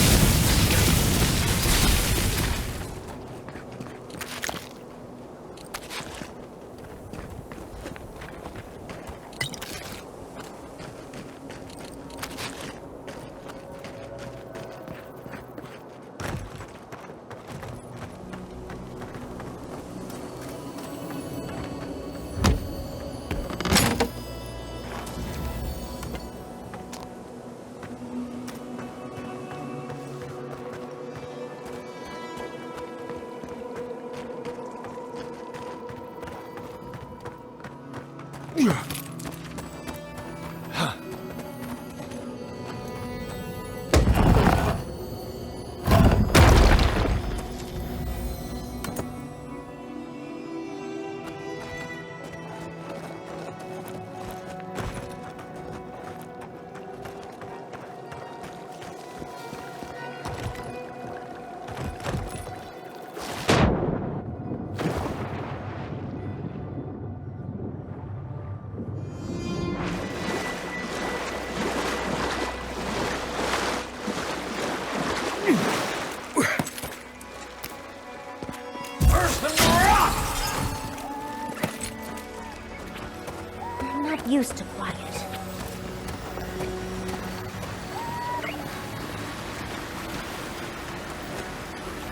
Used to quiet.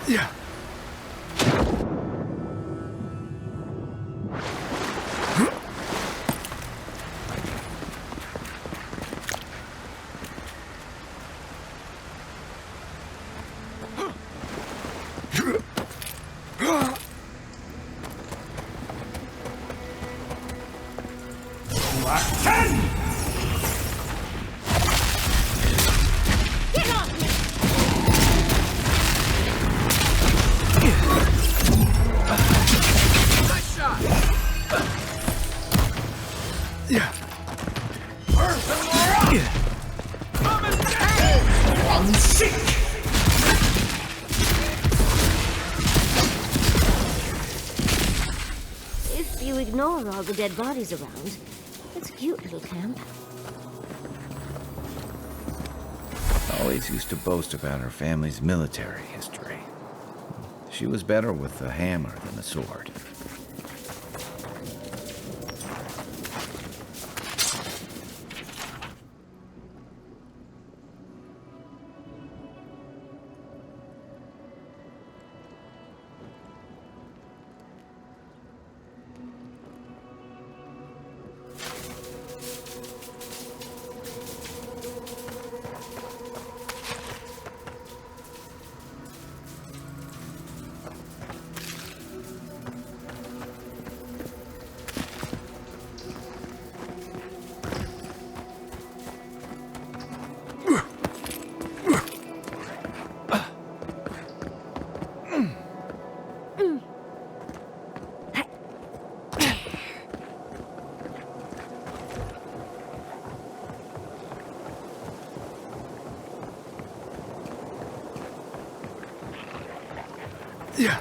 Yeah. If you ignore all the dead bodies around, it's a cute little camp. Always used to boast about her family's military history. She was better with the hammer than the sword. Yeah.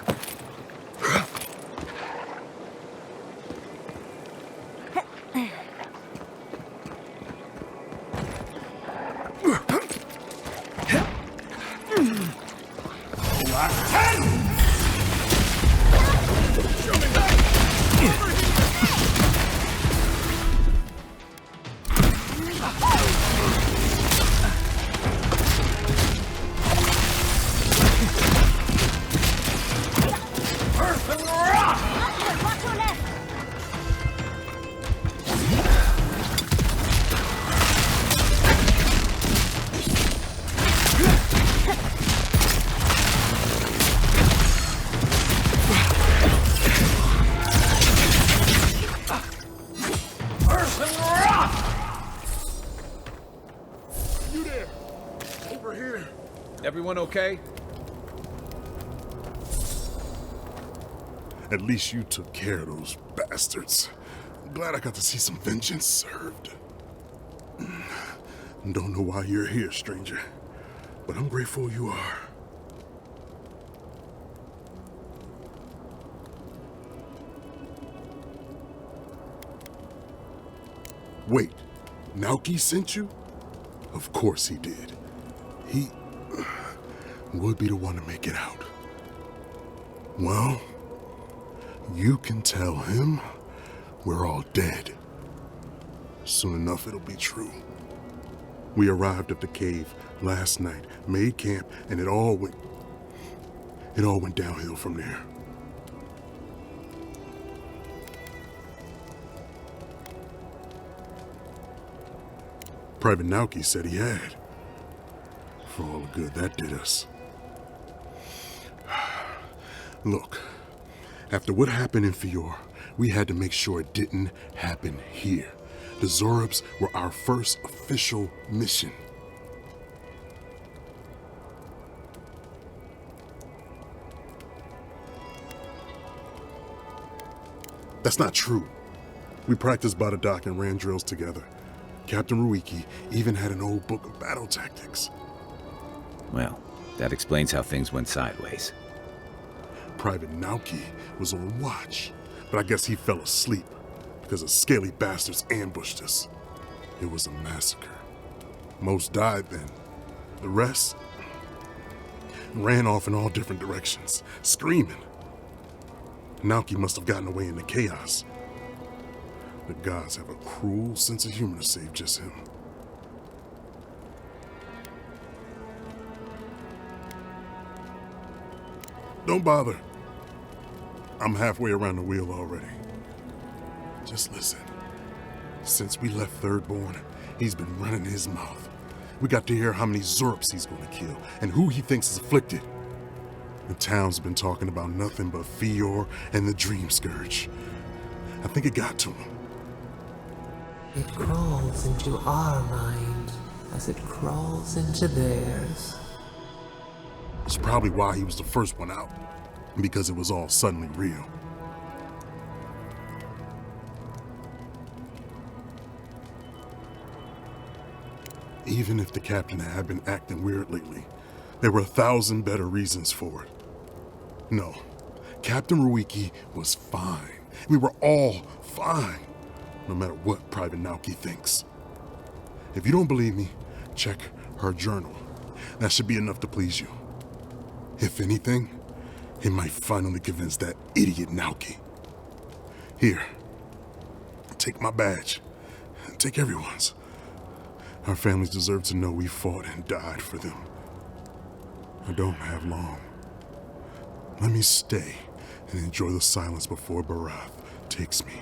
Everyone okay? At least you took care of those bastards. Glad I got to see some vengeance served. Don't know why you're here, stranger, but I'm grateful you are. Wait, Naoki sent you? Of course he did. He would be the one to make it out. Well, you can tell him we're all dead. Soon enough, it'll be true. We arrived at the cave last night, made camp, and it all went downhill from there. Private Naoki said he had. For all the good that did us. Look, after what happened in Fior, we had to make sure it didn't happen here. The Zorobs were our first official mission. That's not true. We practiced by the dock and ran drills together. Captain Ruiki even had an old book of battle tactics. Well, that explains how things went sideways. Private Naoki was on watch, but I guess he fell asleep because the scaly bastards ambushed us. It was a massacre. Most died then. The rest ran off in all different directions, screaming. Naoki must have gotten away in the chaos. The gods have a cruel sense of humor to save just him. Don't bother. I'm halfway around the wheel already. Just listen. Since we left Thirdborn, he's been running his mouth. We got to hear how many Zorps he's going to kill and who he thinks is afflicted. The town's been talking about nothing but Fior and the Dreamscourge. I think it got to him. It crawls into our mind as it crawls into theirs. It's probably why he was the first one out, because it was all suddenly real. Even if the captain had been acting weird lately, there were 1,000 better reasons for it. No, Captain Ruiki was fine. We were all fine, no matter what Private Naoki thinks. If you don't believe me, check her journal. That should be enough to please you. If anything, it might finally convince that idiot Naoki. Here, take my badge. Take everyone's. Our families deserve to know we fought and died for them. I don't have long. Let me stay and enjoy the silence before Barath takes me.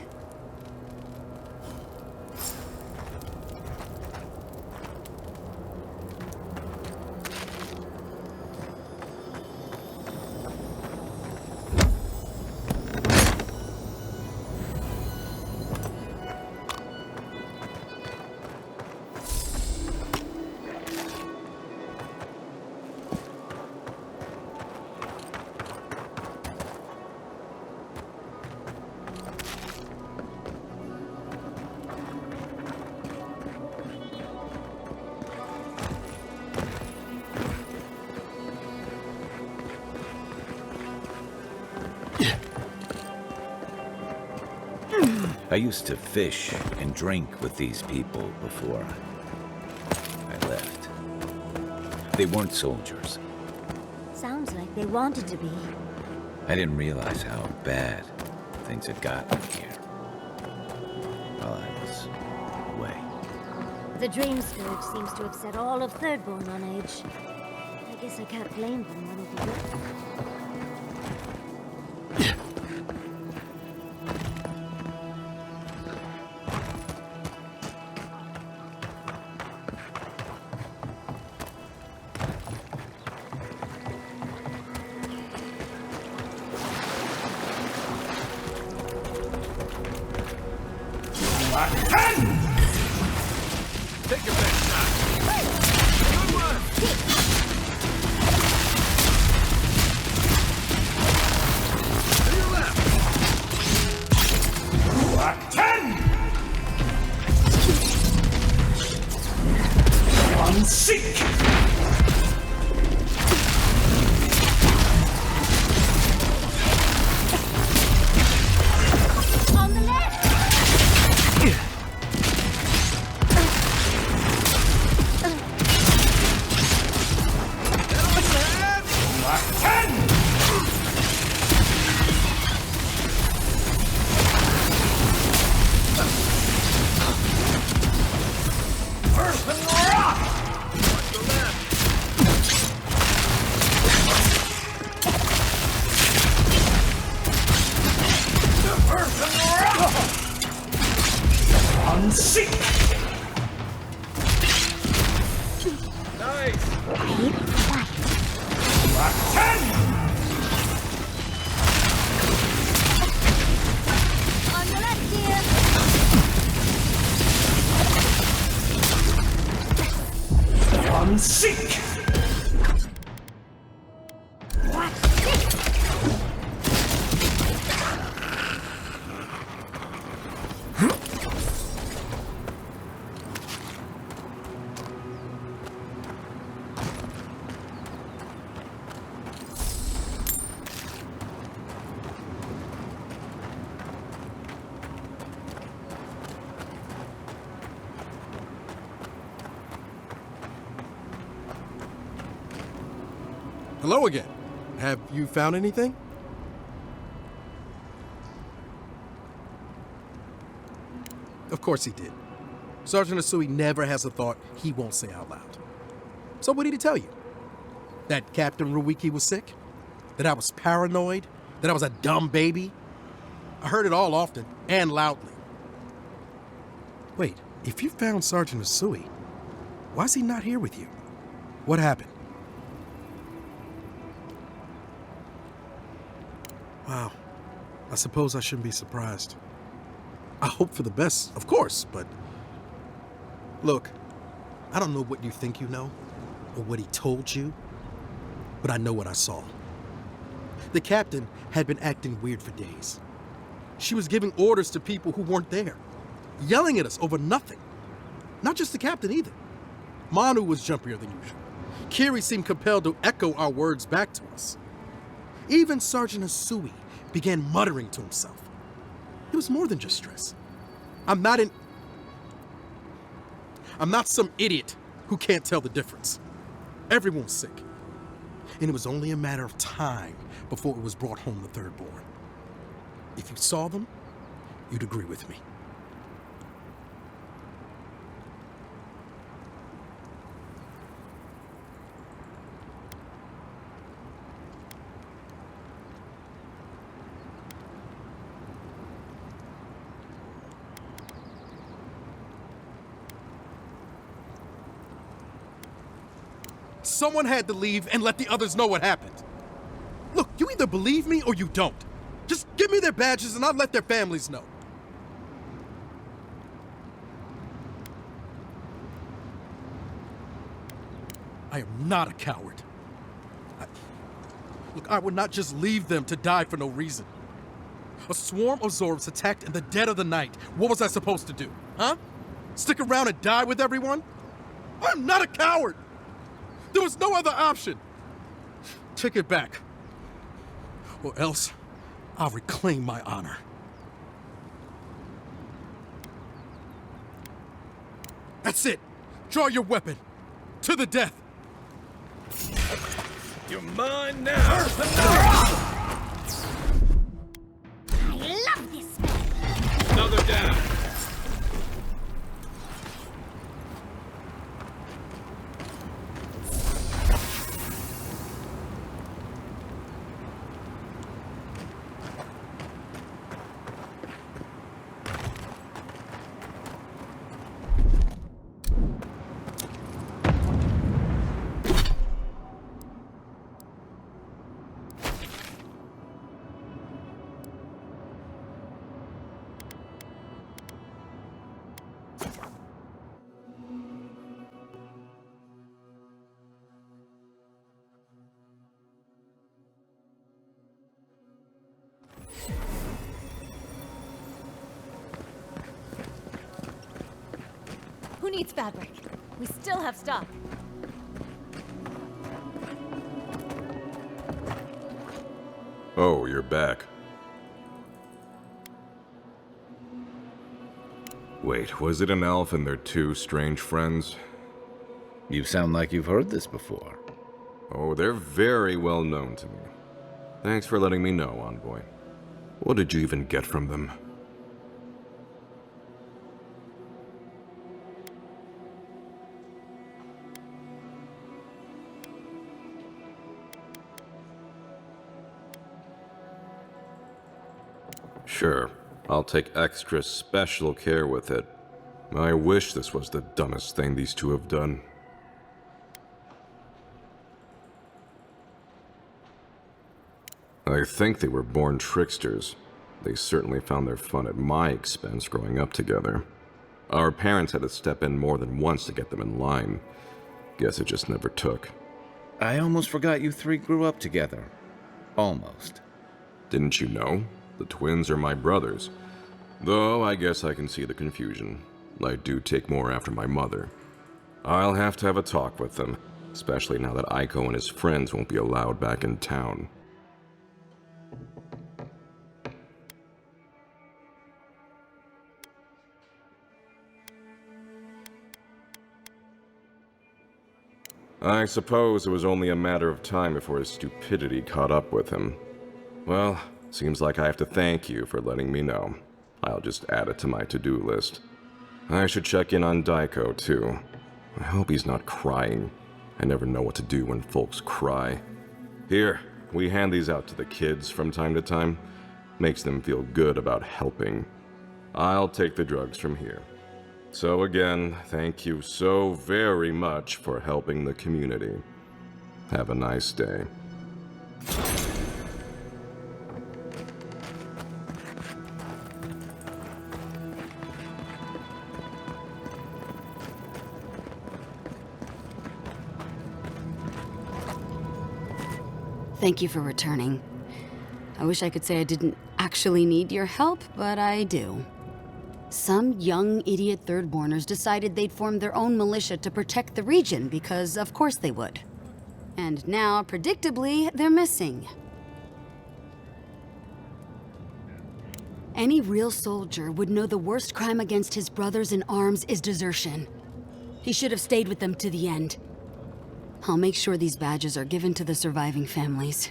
I used to fish and drink with these people before I left. They weren't soldiers. Sounds like they wanted to be. I didn't realize how bad things had gotten here while I was away. The Dreamscourge seems to have set all of Thirdborn on edge. I guess I can't blame them when it did. Take your best shot. Good one. Seek! Nice! On your left, dear. Seek! Hello again. Have you found anything? Of course he did. Sergeant Asui never has a thought he won't say out loud. So what did he tell you? That Captain Ruiki was sick? That I was paranoid? That I was a dumb baby? I heard it all often and loudly. Wait, if you found Sergeant Asui, why is he not here with you? What happened? Wow. I suppose I shouldn't be surprised. I hope for the best, of course, but... Look, I don't know what you think you know, or what he told you, but I know what I saw. The captain had been acting weird for days. She was giving orders to people who weren't there, yelling at us over nothing. Not just the captain either. Manu was jumpier than usual. Kiri seemed compelled to echo our words back to us. Even Sergeant Asui began muttering to himself. It was more than just stress. I'm not some idiot who can't tell the difference. Everyone was sick. And it was only a matter of time before it was brought home the third born. If you saw them, you'd agree with me. Someone had to leave and let the others know what happened. Look, you either believe me or you don't. Just give me their badges and I'll let their families know. I am not a coward. Look, I would not just leave them to die for no reason. A swarm of Zorps attacked in the dead of the night. What was I supposed to do, huh? Stick around and die with everyone? I'm not a coward! There was no other option. Take it back. Or else, I'll reclaim my honor. That's it. Draw your weapon. To the death. You're mine now. I love this man. Another down. Who needs fabric? We still have stock. Oh, you're back. Wait, was it an elf and their two strange friends? You sound like you've heard this before. Oh, they're very well known to me. Thanks for letting me know, Envoy. What did you even get from them? Sure, I'll take extra special care with it. I wish this was the dumbest thing these two have done. I think they were born tricksters. They certainly found their fun at my expense growing up together. Our parents had to step in more than once to get them in line. Guess it just never took. I almost forgot you three grew up together. Almost. Didn't you know? The twins are my brothers. Though I guess I can see the confusion. I do take more after my mother. I'll have to have a talk with them, especially now that Aiko and his friends won't be allowed back in town. I suppose it was only a matter of time before his stupidity caught up with him. Well, seems like I have to thank you for letting me know. I'll just add it to my to-do list. I should check in on Daiko, too. I hope he's not crying. I never know what to do when folks cry. Here, we hand these out to the kids from time to time. Makes them feel good about helping. I'll take the drugs from here. So again, thank you so very much for helping the community. Have a nice day. Thank you for returning. I wish I could say I didn't actually need your help, but I do. Some young idiot Thirdborners decided they'd form their own militia to protect the region because of course they would. And now, predictably, they're missing. Any real soldier would know the worst crime against his brothers in arms is desertion. He should have stayed with them to the end. I'll make sure these badges are given to the surviving families.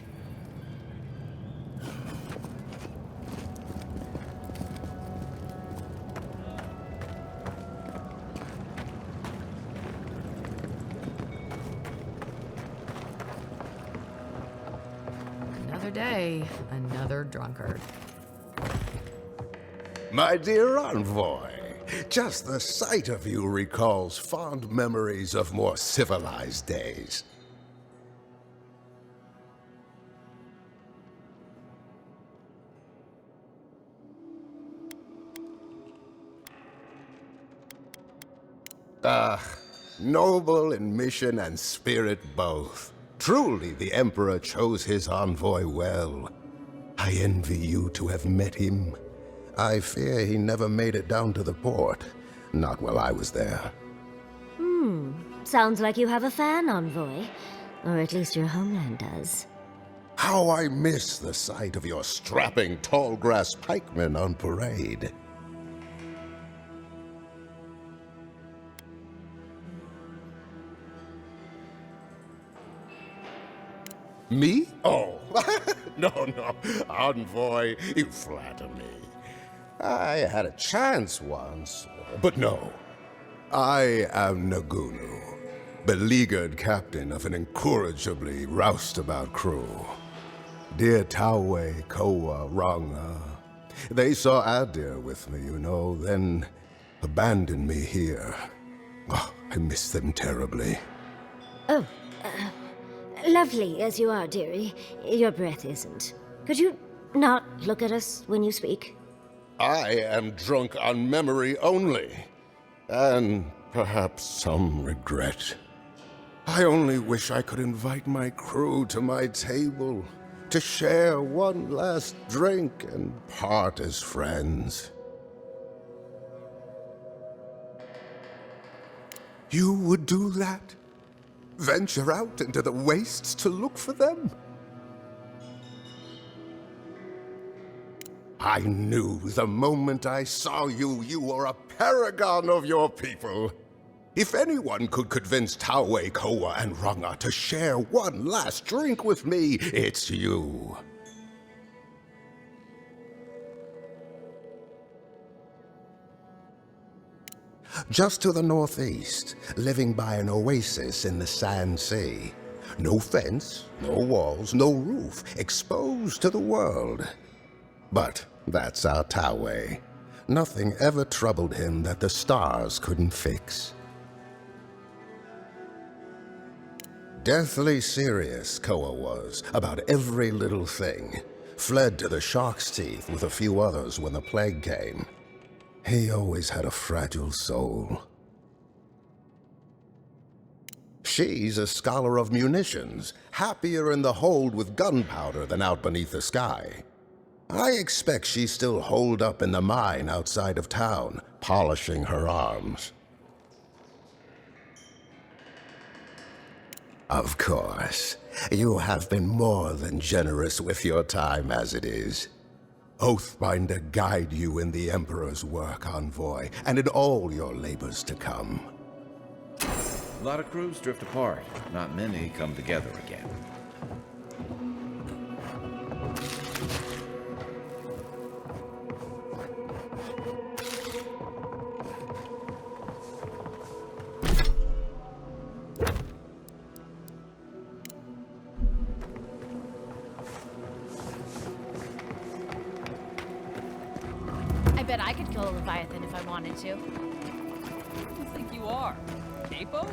Another day, another drunkard. My dear Envoy, just the sight of you recalls fond memories of more civilized days. Noble in mission and spirit both. Truly the Emperor chose his envoy well. I envy you to have met him. I fear he never made it down to the port. Not while I was there. Sounds like you have a fan, Envoy. Or at least your homeland does. How I miss the sight of your strapping tall grass pikemen on parade. Me? Oh, no, Envoy, you flatter me. I had a chance once, but no. I am Nagunu, beleaguered captain of an incorrigibly roustabout crew. Dear Taue, Koa, Ranga, they saw Adir with me, you know, then abandoned me here. Oh, I miss them terribly. Oh, lovely as you are, dearie, your breath isn't. Could you not look at us when you speak? I am drunk on memory only, and perhaps some regret. I only wish I could invite my crew to my table, to share one last drink and part as friends. You would do that? Venture out into the wastes to look for them? I knew the moment I saw you, you were a paragon of your people. If anyone could convince Taue, Koa, and Ranga to share one last drink with me, it's you. Just to the northeast, living by an oasis in the Sand Sea. No fence, no walls, no roof, exposed to the world. But that's our Taue. nothing ever troubled him that the stars couldn't fix. Deathly serious, Koa was, about every little thing. Fled to the shark's teeth with a few others when the plague came. He always had a fragile soul. She's a scholar of munitions, happier in the hold with gunpowder than out beneath the sky. I expect she's still holed up in the mine outside of town, polishing her arms. Of course, you have been more than generous with your time as it is. Oathbinder guide you in the Emperor's work, Envoy, and in all your labors to come. A lot of crews drift apart. Not many come together again. I bet I could kill a Leviathan if I wanted to. Who do you think you are? Capo?